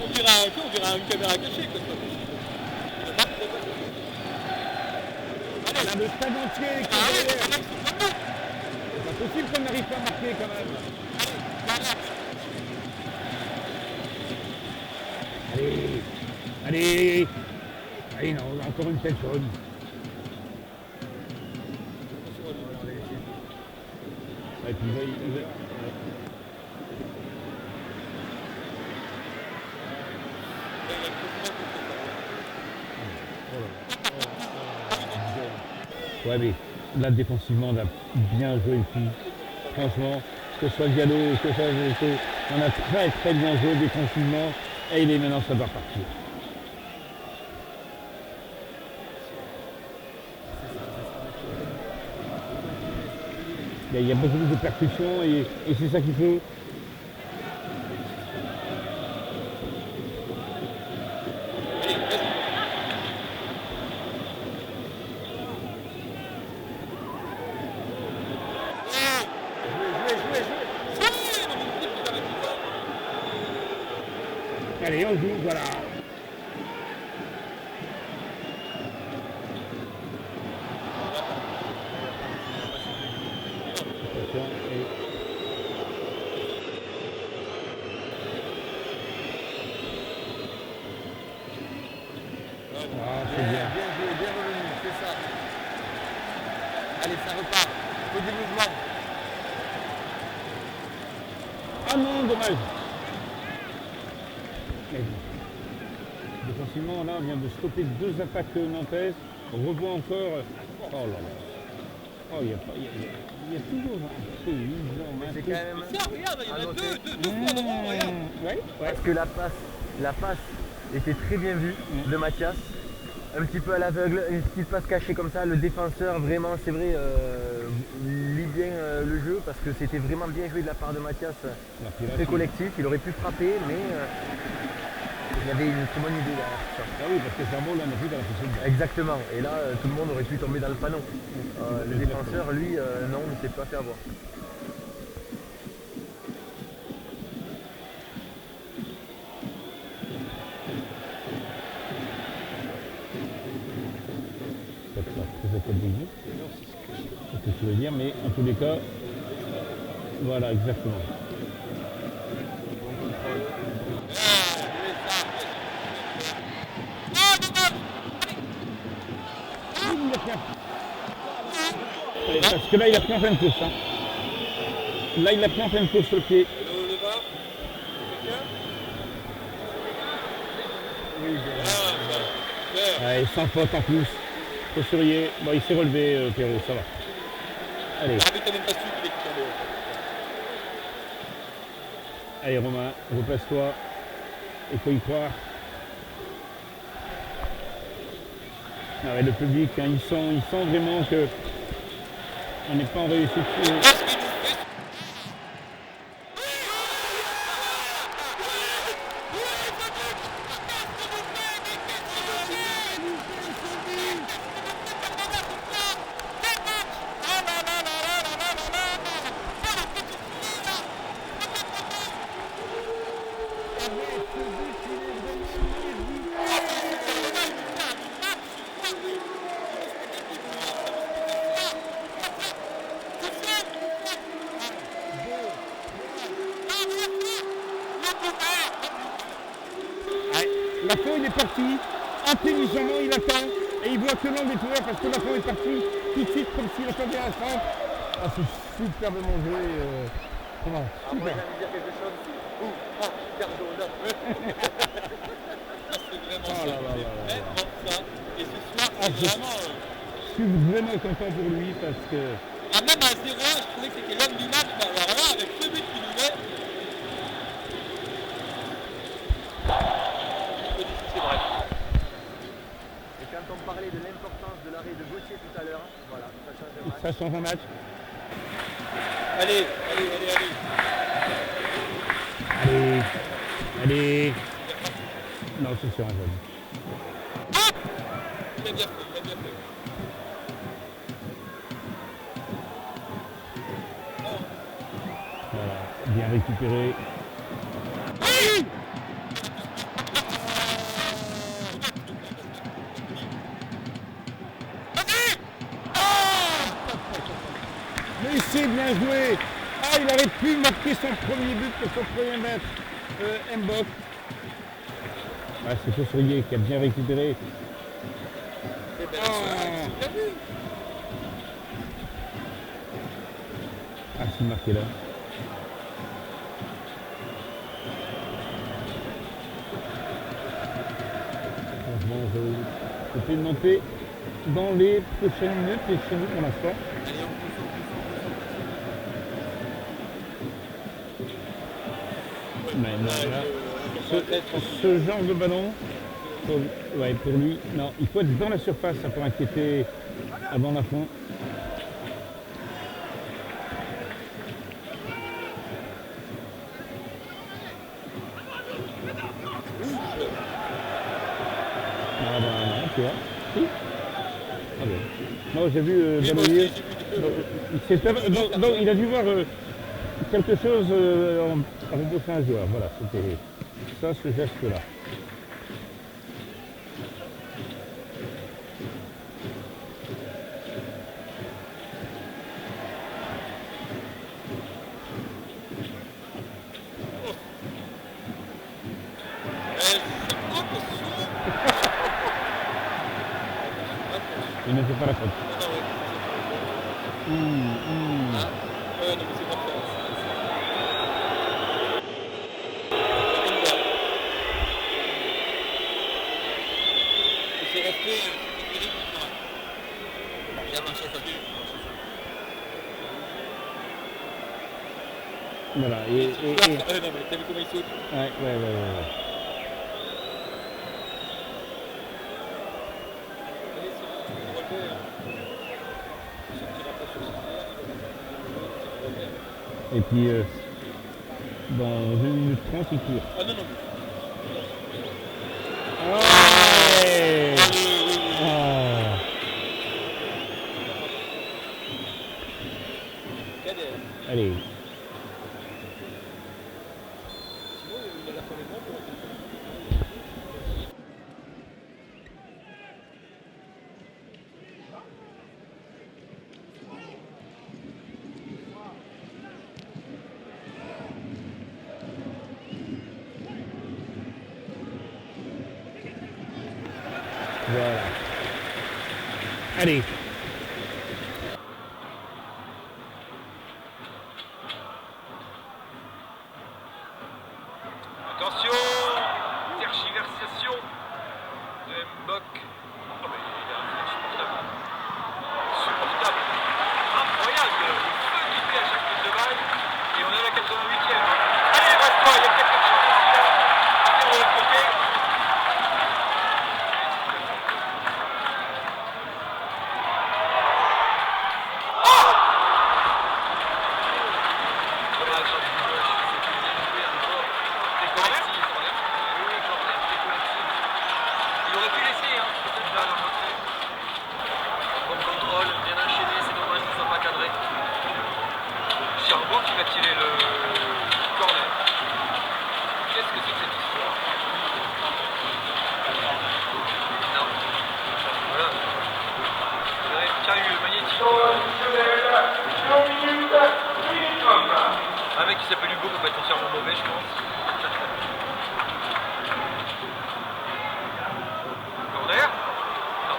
On dirait une caméra cachée comme ça. On a le stade entier qui est derrière. C'est pas possible qu'on n'arrive pas à marquer quand même. Allez, non, encore une telle chose. Et puis, Ouais, mais là, défensivement, on a bien joué le coup. Franchement, que ce soit Diallo, que ce soit Veretout, on a très très bien joué défensivement. Et il est maintenant, ça doit partir. Il y a beaucoup de percussions et c'est ça qu'il faut. Allez, on joue, voilà. Attention, et... Ah, c'est bien. Bien joué, bien revenu, c'est ça. Allez, ça repart. Faut du mouvement. Ah non, dommage. Mais défensivement, là, on vient de stopper 2 attaques nantaises. On revoit encore. Oh là là. Oh, il y a toujours un peu. C'est quand même. Ça, regarde, il y en a à noter. deux fois devant, regarde. Ouais. Parce que la passe était très bien vue de Mathias. Un petit peu à l'aveugle, une petite passe cachée comme ça. Le défenseur, vraiment, c'est vrai, lit bien le jeu parce que c'était vraiment bien joué de la part de Mathias. Très collectif, il aurait pu frapper, mais il y avait une très bonne idée derrière tout ça. Ah oui, parce que c'est un bon, là, on a vu dans la possibilité. Exactement, et là, tout le monde aurait pu tomber dans le panneau. Le défenseur, lui, non, ne s'est pas fait avoir. Peut-être pas très à quel début. C'est ce que tu veux dire, mais en tous les cas, voilà, exactement. Parce que là, il a pris en pleine course. Hein. Là, il a pris en pleine course sur le pied. Allez, sans faute en plus. Faut surveiller. Bon, il s'est relevé, Pierrot, ça va. Allez. Allez, Romain, replace-toi. Il faut y croire. Ah ouais, le public, hein, il sent vraiment que on n'est pas en réussite. Lafont, il est parti, intelligemment il attend, et il voit que l'on découvert parce que Lafont est parti tout de suite comme s'il attendait un centre. Ah, c'est superbement joué. Comment super. Moi, j'allais dire quelque chose. Pardon. C'est vraiment Oh là là là là. vraiment ça. Et ce soir, Ah, c'est vraiment. Je suis vraiment content pour lui parce que Ah, même à 0-1, je trouvais que c'était l'homme du match. Mais alors là, avec ce but qu'il nous met. C'est vrai. Et quand on parlait de l'importance de l'arrêt de Gauthier tout à l'heure, voilà, ça change de match. ça change un match. Allez. Allez. Non, c'est sur un jaune. Il a bien fait. Voilà, bien récupéré. Mais c'est bien joué. Ah, il aurait pu marquer son premier but pour son premier match. Mbok. Ah, c'est Chaussurier qui a bien récupéré. Ah, c'est marqué là. essayer de monter dans les prochaines minutes et chez nous pour l'instant. Mais non, là, ce genre de ballon, pour lui, non, il faut être dans la surface ça pour inquiéter avant la fin. Ah bah non, tu vois. Si. Ah ben. Non, j'ai vu balayer. Donc il a dû voir quelque chose en rebouchant un joueur. Voilà, c'était ça, ce geste-là. Il ne fait pas la faute. Voilà, et... non, mais t'as vu comment il saute? Ouais. Et puis, dans 1 minute 30, il tire. Ah non, non. Ouais. Ah. Allez. Voilà. Allez. Attention, tergiversation de Mbok. Oh mais il est insupportable. Insupportable. Incroyable. Le feu qu'il fait à chaque prise de balle. Et on est à la 88e. Allez, reste-toi, il y a peut-être quelque chose ici là. Attends, de l'autre côté. Il aurait pu laisser, hein, peut-être là, leur montrer. Bon contrôle, bien enchaîné, c'est dommage qu'il ne soit pas cadré. Cherbourg qui va tirer le corner. Qu'est-ce que c'est que cette histoire? Non. Voilà. Tiens, il y a eu le magnétique. Un mec qui s'appelle Hugo peut pas être entièrement mauvais, je pense. Corner? Non.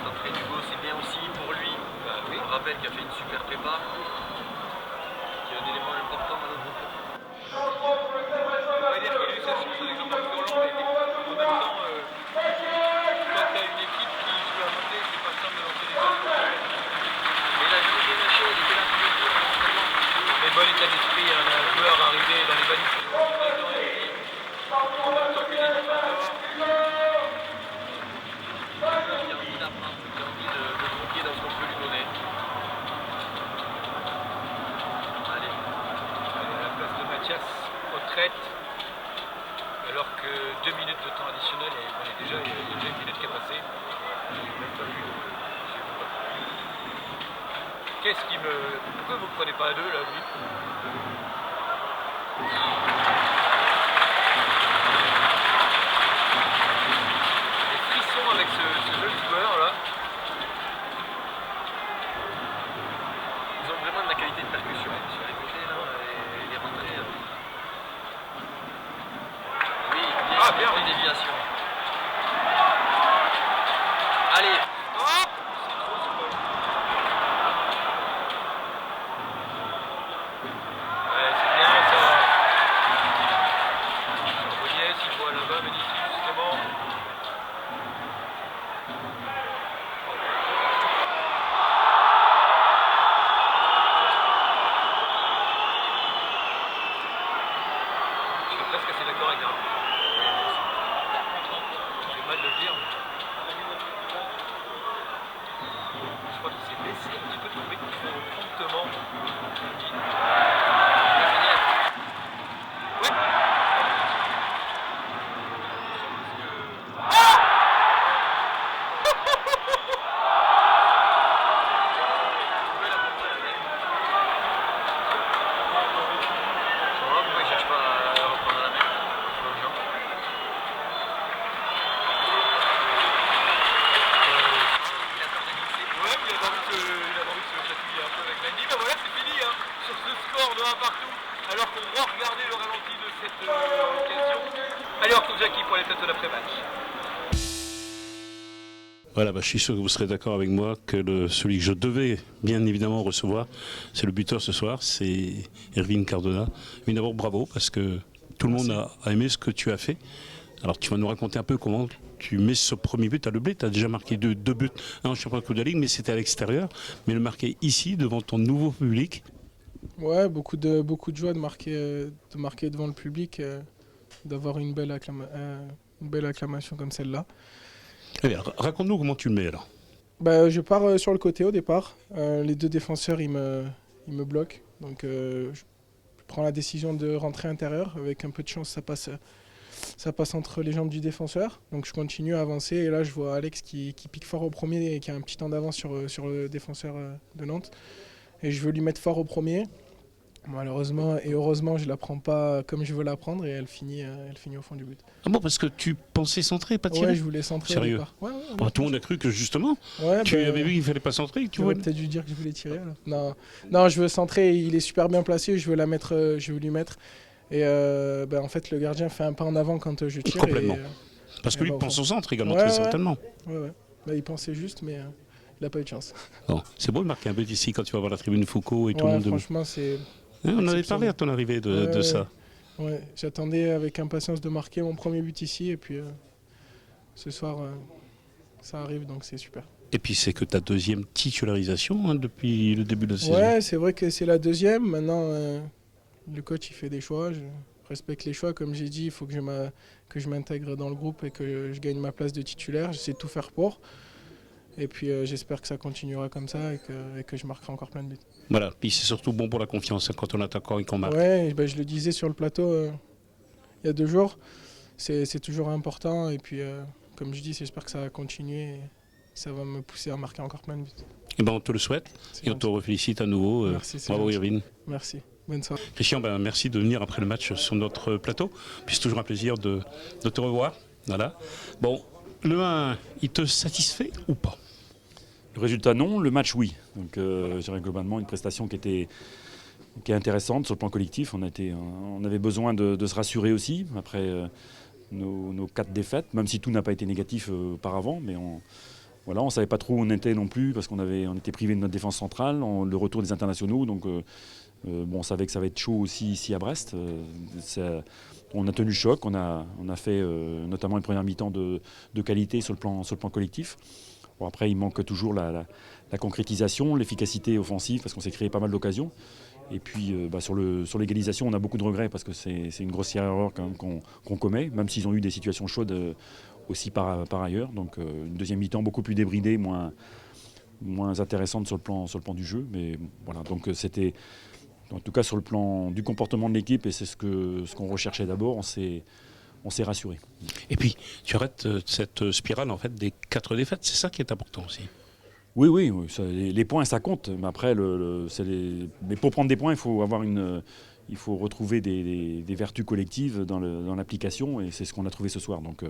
L'entrée d'Hugo, c'est bien aussi pour lui. Bah, oui. On rappelle qu'il a fait une super prépa. Qui est un élément important dans notre groupe. On va dire qu'il a eu sa chance avec Jean-Marc Furlan, mais en même temps, quand tu as une équipe qui joue à monter, c'est pas simple de lancer les balles. Mais il a jamais bien lâché, il était là tous les jours. Mais bon état d'esprit, un joueur arrivé dans les balises. En même temps que les défenseurs. Il a envie d'apprendre, il a envie de confier dans ce qu'on peut lui donner. Allez, à la place de Mathias, retraite. Alors que 2 minutes de temps additionnel, et on est déjà, il y a déjà 1 minute qui est passée. Je n'ai même pas vu. Qu'est-ce qui me... Pourquoi vous ne prenez pas à 2 là, lui? Les frissons avec ce jeune joueur là. Ils ont vraiment de la qualité de percussion sur les côtés là, et les rentrées. Oui, bien, une déviation. Allez, hop! Ouais, c'est bien ça. photo d'après-match. Voilà, je suis sûr que vous serez d'accord avec moi que celui que je devais bien évidemment recevoir, c'est le buteur ce soir, c'est Erwin Cardona. Mais d'abord bravo parce que tout le monde a aimé ce que tu as fait. Alors tu vas nous raconter un peu comment tu mets ce premier but à Le Blé. Tu as déjà marqué deux buts, un en championnat de la Ligue, mais c'était à l'extérieur. Mais le marquer ici devant ton nouveau public. Ouais, beaucoup de joie de marquer devant le public, d'avoir une belle acclamation comme celle-là. Eh bien, raconte-nous comment tu le mets alors. Je pars sur le côté au départ. Les deux défenseurs ils me bloquent. Donc je prends la décision de rentrer intérieur. Avec un peu de chance, ça passe entre les jambes du défenseur. Donc je continue à avancer. Et là, je vois Alex qui pique fort au premier et qui a un petit temps d'avance sur le défenseur de Nantes. Et je veux lui mettre fort au premier. Malheureusement et heureusement, je ne la prends pas comme je veux la prendre et elle finit au fond du but. Ah bon, parce que tu pensais centrer, pas tirer? Ouais, je voulais centrer. Sérieux? Au départ. Ouais, Tout le monde a cru que justement, tu avais vu qu'il ne fallait pas centrer. Tu aurais peut-être dû dire que je voulais tirer. Alors. Non, je veux centrer. Il est super bien placé. Je veux lui mettre. Et en fait, le gardien fait un pas en avant quand je tire. Complètement. Parce que lui pense au centre également, très certainement. Ouais. Il pensait juste, mais il n'a pas eu de chance. Bon, c'est beau de marquer un but ici quand tu vas voir la tribune Foucault et tout le monde. Franchement, c'est. On avait parlé à ton arrivée de ça. Ouais, j'attendais avec impatience de marquer mon premier but ici et puis ce soir ça arrive donc c'est super. Et puis c'est que ta deuxième titularisation depuis le début de la saison. Ouais, c'est vrai que c'est la deuxième. Maintenant le coach il fait des choix, je respecte les choix. Comme j'ai dit, il faut que je m'intègre dans le groupe et que je gagne ma place de titulaire. J'essaie de tout faire pour. Et puis j'espère que ça continuera comme ça et que je marquerai encore plein de buts. Voilà, puis c'est surtout bon pour la confiance quand on attaque et qu'on marque. Ouais, je le disais sur le plateau il y a 2 jours, c'est toujours important. Et puis comme je dis, j'espère que ça va continuer et ça va me pousser à marquer encore plein de buts. Et on te le souhaite et on te félicite à nouveau. Merci, bravo Irvine. Merci, bonne soirée. Christian, merci de venir après le match sur notre plateau. Puis c'est toujours un plaisir de te revoir. Voilà. Bon, le 1, il te satisfait ou pas? Le résultat, non. Le match, oui. Donc, je dirais globalement une prestation qui est intéressante sur le plan collectif. On avait besoin de se rassurer aussi après nos 4 défaites, même si tout n'a pas été négatif auparavant. Mais on ne savait pas trop où on était non plus parce on était privé de notre défense centrale, le retour des internationaux. Donc, on savait que ça va être chaud aussi ici à Brest. On a tenu le choc. On a fait notamment une première mi-temps de qualité sur le plan collectif. Bon, après, il manque toujours la concrétisation, l'efficacité offensive, parce qu'on s'est créé pas mal d'occasions. Et puis, sur l'égalisation, on a beaucoup de regrets, parce que c'est une grossière erreur quand même qu'on commet, même s'ils ont eu des situations chaudes aussi par ailleurs. Donc, une deuxième mi-temps beaucoup plus débridée, moins intéressante sur le plan du jeu. Mais voilà, donc c'était, en tout cas sur le plan du comportement de l'équipe, et c'est ce qu'on recherchait d'abord, on s'est rassuré. Et puis, tu arrêtes cette spirale en fait des 4 défaites, c'est ça qui est important aussi. Oui, les points ça compte, mais après, mais pour prendre des points, il faut retrouver des vertus collectives dans l'application, et c'est ce qu'on a trouvé ce soir. Donc,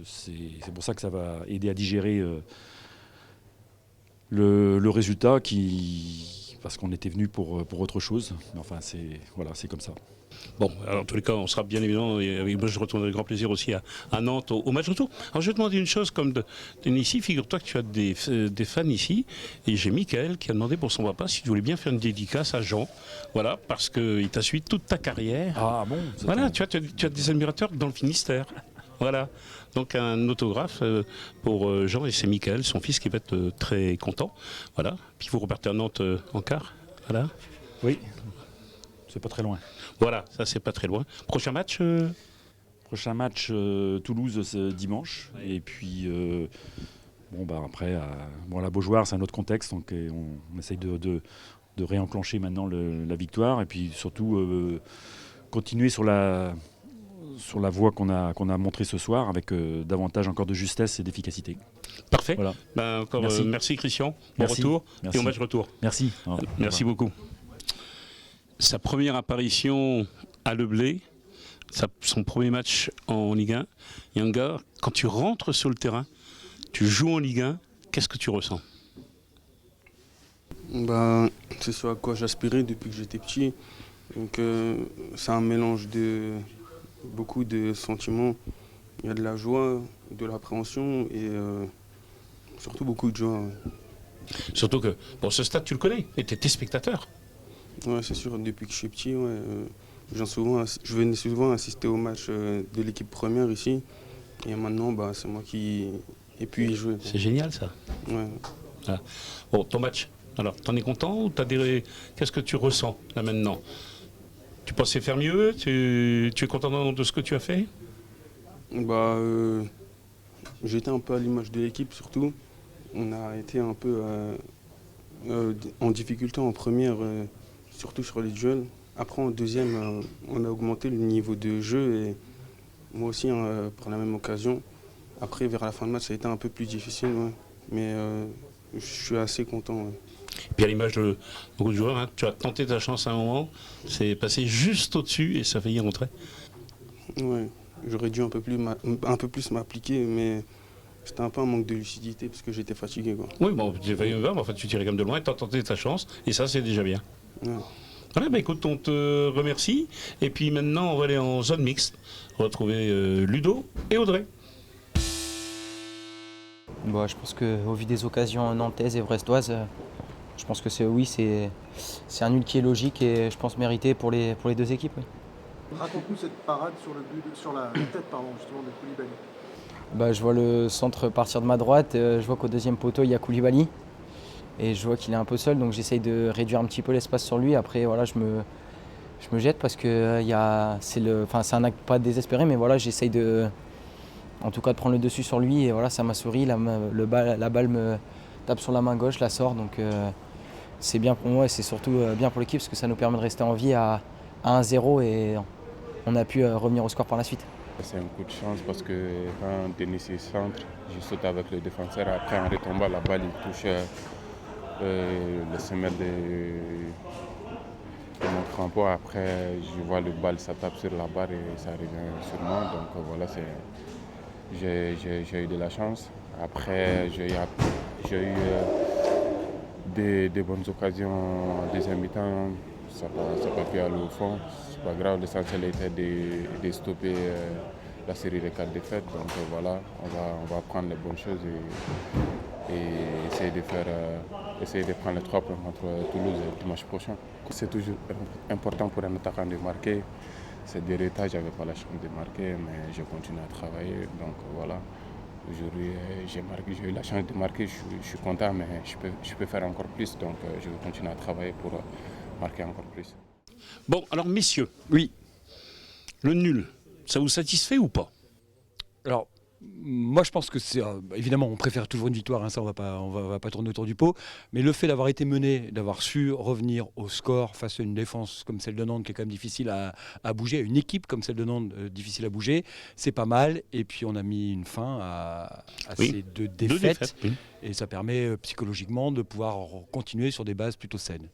c'est pour ça que ça va aider à digérer le résultat parce qu'on était venu pour autre chose. Mais enfin, c'est comme ça. Bon, alors en tous les cas, on sera bien évidemment, et moi je retournerai avec grand plaisir aussi à Nantes au match retour. Alors je vais te demander une chose, comme ici, figure-toi que tu as des fans ici, et j'ai Mickaël qui a demandé pour son papa si tu voulais bien faire une dédicace à Jean, voilà, parce qu'il t'a suivi toute ta carrière. Ah bon? Voilà, tu as des admirateurs dans le Finistère. Voilà, donc un autographe pour Jean, et c'est Mickaël, son fils, qui va être très content. Voilà, puis vous repartez à Nantes en quart, voilà. Oui, c'est pas très loin. Voilà, ça c'est pas très loin. Prochain match Prochain match, Toulouse dimanche. Et puis, après, la Beaujoire, c'est un autre contexte. Donc on essaye de réenclencher maintenant la victoire. Et puis surtout, continuer sur la voie qu'on a montrée ce soir avec davantage encore de justesse et d'efficacité. Parfait. Voilà. Encore merci Christian. Bon retour. Merci. Et au match retour. Merci. Merci beaucoup. Sa première apparition à Le Blé, son premier match en Ligue 1. Yanga, quand tu rentres sur le terrain, tu joues en Ligue 1, qu'est-ce que tu ressens? C'est ce à quoi j'aspirais depuis que j'étais petit. Donc c'est un mélange beaucoup de sentiments. Il y a de la joie, de l'appréhension et surtout beaucoup de joie. Surtout que, bon, ce stade, tu le connais, et tu étais spectateur. Ouais, c'est sûr, depuis que je suis petit, ouais, je venais souvent assister aux matchs de l'équipe première ici. Et maintenant, bah, c'est moi qui ai pu y jouer. C'est génial, ça. Ouais. Ah. Bon, ton match, alors, t'en es content ou qu'est-ce que tu ressens, là, maintenant? Tu pensais faire mieux? Tu es content de ce que tu as fait? Bah, j'étais un peu à l'image de l'équipe, surtout. On a été un peu en difficulté en première, surtout sur les duels. Après, en deuxième, on a augmenté le niveau de jeu et moi aussi, par la même occasion. Après, vers la fin de match, ça a été un peu plus difficile, ouais. Mais je suis assez content. Ouais. Et puis à l'image de beaucoup de joueurs, hein, tu as tenté ta chance à un moment, c'est passé juste au-dessus et ça a failli rentrer. Ouais, j'aurais dû un peu plus m'appliquer, mais c'était un peu un manque de lucidité parce que j'étais fatigué, quoi. Oui, bon, tu failli mais en fait, tu tirais comme de loin, tu as tenté ta chance et ça, c'est déjà bien. Ouais. Voilà, bah écoute, on te remercie. Et puis maintenant, on va aller en zone mixte, retrouver Ludo et Audrey. Bah, je pense qu'au vu des occasions nantaises et brestoises, je pense que c'est un nul qui est logique et je pense mérité pour les deux équipes. Oui. Raconte-nous cette parade sur la tête justement de Koulibaly. Bah, je vois le centre partir de ma droite, je vois qu'au deuxième poteau il y a Koulibaly et je vois qu'il est un peu seul, donc j'essaye de réduire un petit peu l'espace sur lui. Après voilà, je me jette parce que c'est un acte pas désespéré, mais voilà, j'essaye en tout cas de prendre le dessus sur lui et voilà, ça m'a souri, la balle me tape sur la main gauche, la sort, donc c'est bien pour moi et c'est surtout bien pour l'équipe parce que ça nous permet de rester en vie à 1-0 et on a pu revenir au score par la suite. C'est un coup de chance parce que quand Denis est centre, je saute avec le défenseur, après en retombant la balle il touche le semelle de mon crampon, après je vois le balle, ça tape sur la barre et ça revient sur moi, donc voilà, j'ai eu de la chance. Après j'ai eu des bonnes occasions en deuxième mi-temps, ça n'a pas pu aller au fond, c'est pas grave, l'essentiel était de stopper la série de 4 défaites, donc voilà, on va prendre les bonnes choses et essayer de prendre les 3 points contre Toulouse le dimanche prochain. C'est toujours important pour un attaquant de marquer. Ces derniers temps, je n'avais pas la chance de marquer, mais je continue à travailler. Donc voilà, aujourd'hui j'ai eu la chance de marquer, je suis content, mais je peux faire encore plus. Donc je vais continuer à travailler pour marquer encore plus. Bon, alors messieurs, oui, le nul, ça vous satisfait ou pas? Alors, moi je pense que c'est évidemment on préfère toujours une victoire, hein, ça on va pas tourner autour du pot, mais le fait d'avoir été mené, d'avoir su revenir au score face à une défense comme celle de Nantes qui est quand même difficile à bouger, à une équipe comme celle de Nantes difficile à bouger, c'est pas mal. Et puis on a mis une fin à ces deux défaites, oui. Et ça permet psychologiquement de pouvoir continuer sur des bases plutôt saines.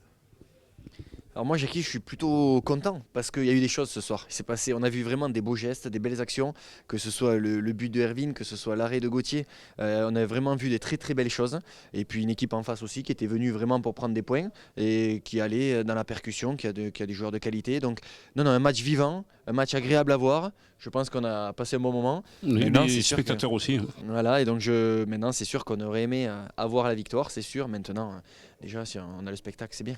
Alors moi, Jackie, je suis plutôt content parce qu'il y a eu des choses ce soir. Il s'est passé, on a vu vraiment des beaux gestes, des belles actions, que ce soit le but de Hervine, que ce soit l'arrêt de Gauthier. On a vraiment vu des très très belles choses. Et puis une équipe en face aussi qui était venue vraiment pour prendre des points et qui allait dans la percussion, qui a des joueurs de qualité. Donc non, un match vivant, un match agréable à voir. Je pense qu'on a passé un bon moment. Et les spectateurs aussi. Voilà, et donc maintenant c'est sûr qu'on aurait aimé avoir la victoire, c'est sûr. Maintenant, déjà, si on a le spectacle, c'est bien.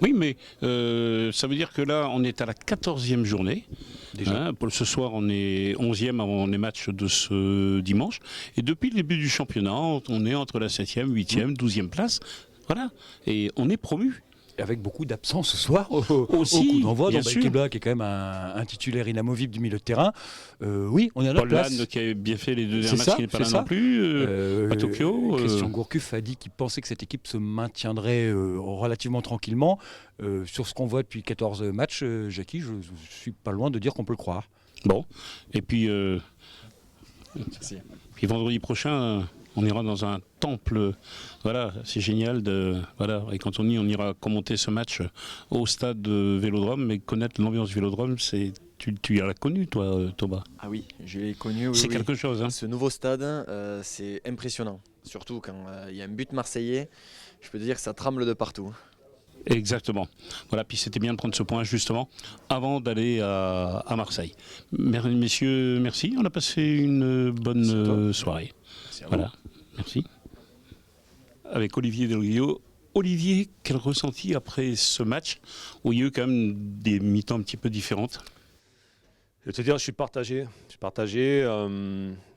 Oui, mais ça veut dire que là, on est à la 14e journée. Déjà. Pour ce soir, on est 11e avant les matchs de ce dimanche. Et depuis le début du championnat, on est entre la 7e, 8e, 12e place. Voilà. Et on est promu. Avec beaucoup d'absence ce soir au coup d'envoi. Belkebla qui est quand même un titulaire inamovible du milieu de terrain. Oui, on est à notre place. Paul Lannes qui a bien fait les deux derniers matchs, qui n'est pas là non plus à Tokyo. Christian Gourcuff a dit qu'il pensait que cette équipe se maintiendrait relativement tranquillement. Sur ce qu'on voit depuis 14 matchs, Jackie, je suis pas loin de dire qu'on peut le croire. Bon, et puis vendredi prochain... on ira dans un temple, voilà, c'est génial. Voilà. Et quand on ira commenter ce match au stade de Vélodrome, mais connaître l'ambiance du Vélodrome, tu l'as connu toi, Thomas? Ah oui, je l'ai connu. Oui, c'est quelque chose. Hein. Ce nouveau stade, c'est impressionnant. Surtout quand il y a un but marseillais, je peux te dire que ça tremble de partout. Exactement. Voilà, puis c'était bien de prendre ce point justement avant d'aller à Marseille. Messieurs, merci. On a passé une bonne soirée. Voilà, merci. Avec Olivier Delguillot. Olivier, quel ressenti après ce match où il y a eu quand même des mi-temps un petit peu différentes? Je vais te dire, je suis partagé.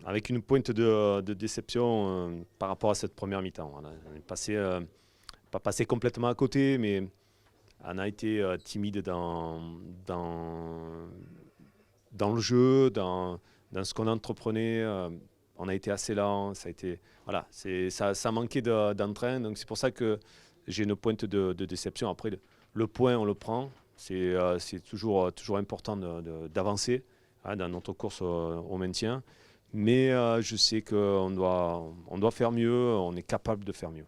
Avec une pointe de déception par rapport à cette première mi-temps. On est passé, pas passé complètement à côté, mais on a été timide dans le jeu, dans ce qu'on entreprenait. On a été assez lent. Ça manquait d'entrain. Donc c'est pour ça que j'ai une pointe de déception. Après, le point, on le prend. C'est toujours important d'avancer dans notre course au maintien. Mais je sais qu'on doit faire mieux, on est capable de faire mieux.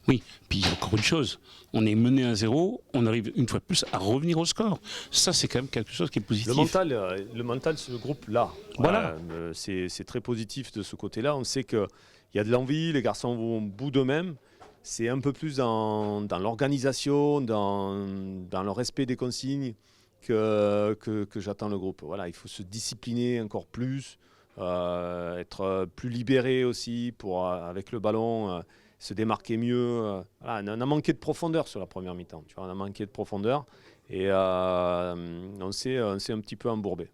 Oui, puis encore une chose, on est mené à 0, on arrive une fois de plus à revenir au score. Ça, c'est quand même quelque chose qui est positif. Le mental, ce groupe-là, voilà. C'est très positif de ce côté-là. On sait qu'il y a de l'envie, les garçons vont au bout d'eux-mêmes. C'est un peu plus dans l'organisation, dans le respect des consignes que j'attends le groupe. Voilà, il faut se discipliner encore plus, être plus libéré aussi pour, avec le ballon, se démarquer mieux. Voilà, on a manqué de profondeur sur la première mi-temps. Tu vois, on a manqué de profondeur et on s'est un petit peu embourbé.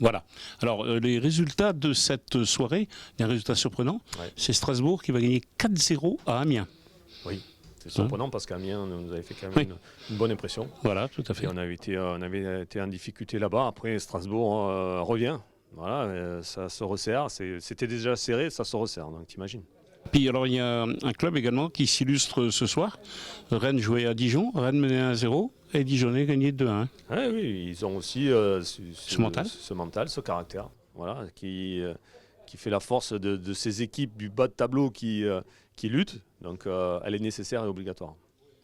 Voilà. Alors, les résultats de cette soirée, il y a un résultat surprenant. Ouais. C'est Strasbourg qui va gagner 4-0 à Amiens. Oui, c'est surprenant parce qu'Amiens nous avait fait quand même une bonne impression. Voilà, tout à fait. Et on avait été en difficulté là-bas. Après, Strasbourg revient. Voilà, ça se resserre. C'était déjà serré, ça se resserre, donc t'imagines. Puis alors, il y a un club également qui s'illustre ce soir. Rennes jouait à Dijon, Rennes menait 1-0 et Dijonais gagné 2-1. Ah, oui, ils ont aussi ce mental, ce caractère, voilà, qui fait la force de ces équipes du bas de tableau qui luttent. Donc elle est nécessaire et obligatoire.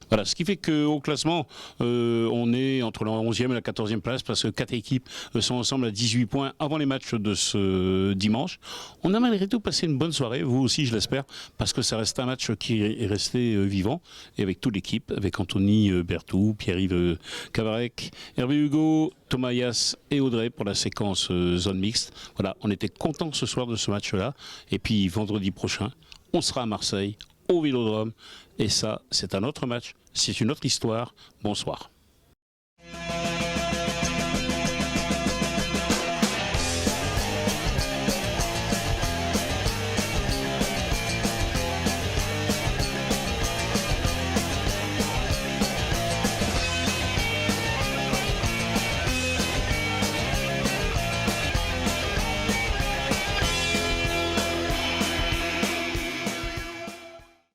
Voilà, ce qui fait qu'au classement, on est entre la 11e et la 14e place parce que 4 équipes sont ensemble à 18 points avant les matchs de ce dimanche. On a malgré tout passé une bonne soirée, vous aussi je l'espère, parce que ça reste un match qui est resté vivant et avec toute l'équipe, avec Anthony Berthou, Pierre-Yves Cavarec, Hervé Hugo, Thomas Yass et Audrey pour la séquence zone mixte. Voilà, on était contents ce soir de ce match-là et puis vendredi prochain, on sera à Marseille, au Vélodrome. Et ça, c'est un autre match, c'est une autre histoire. Bonsoir.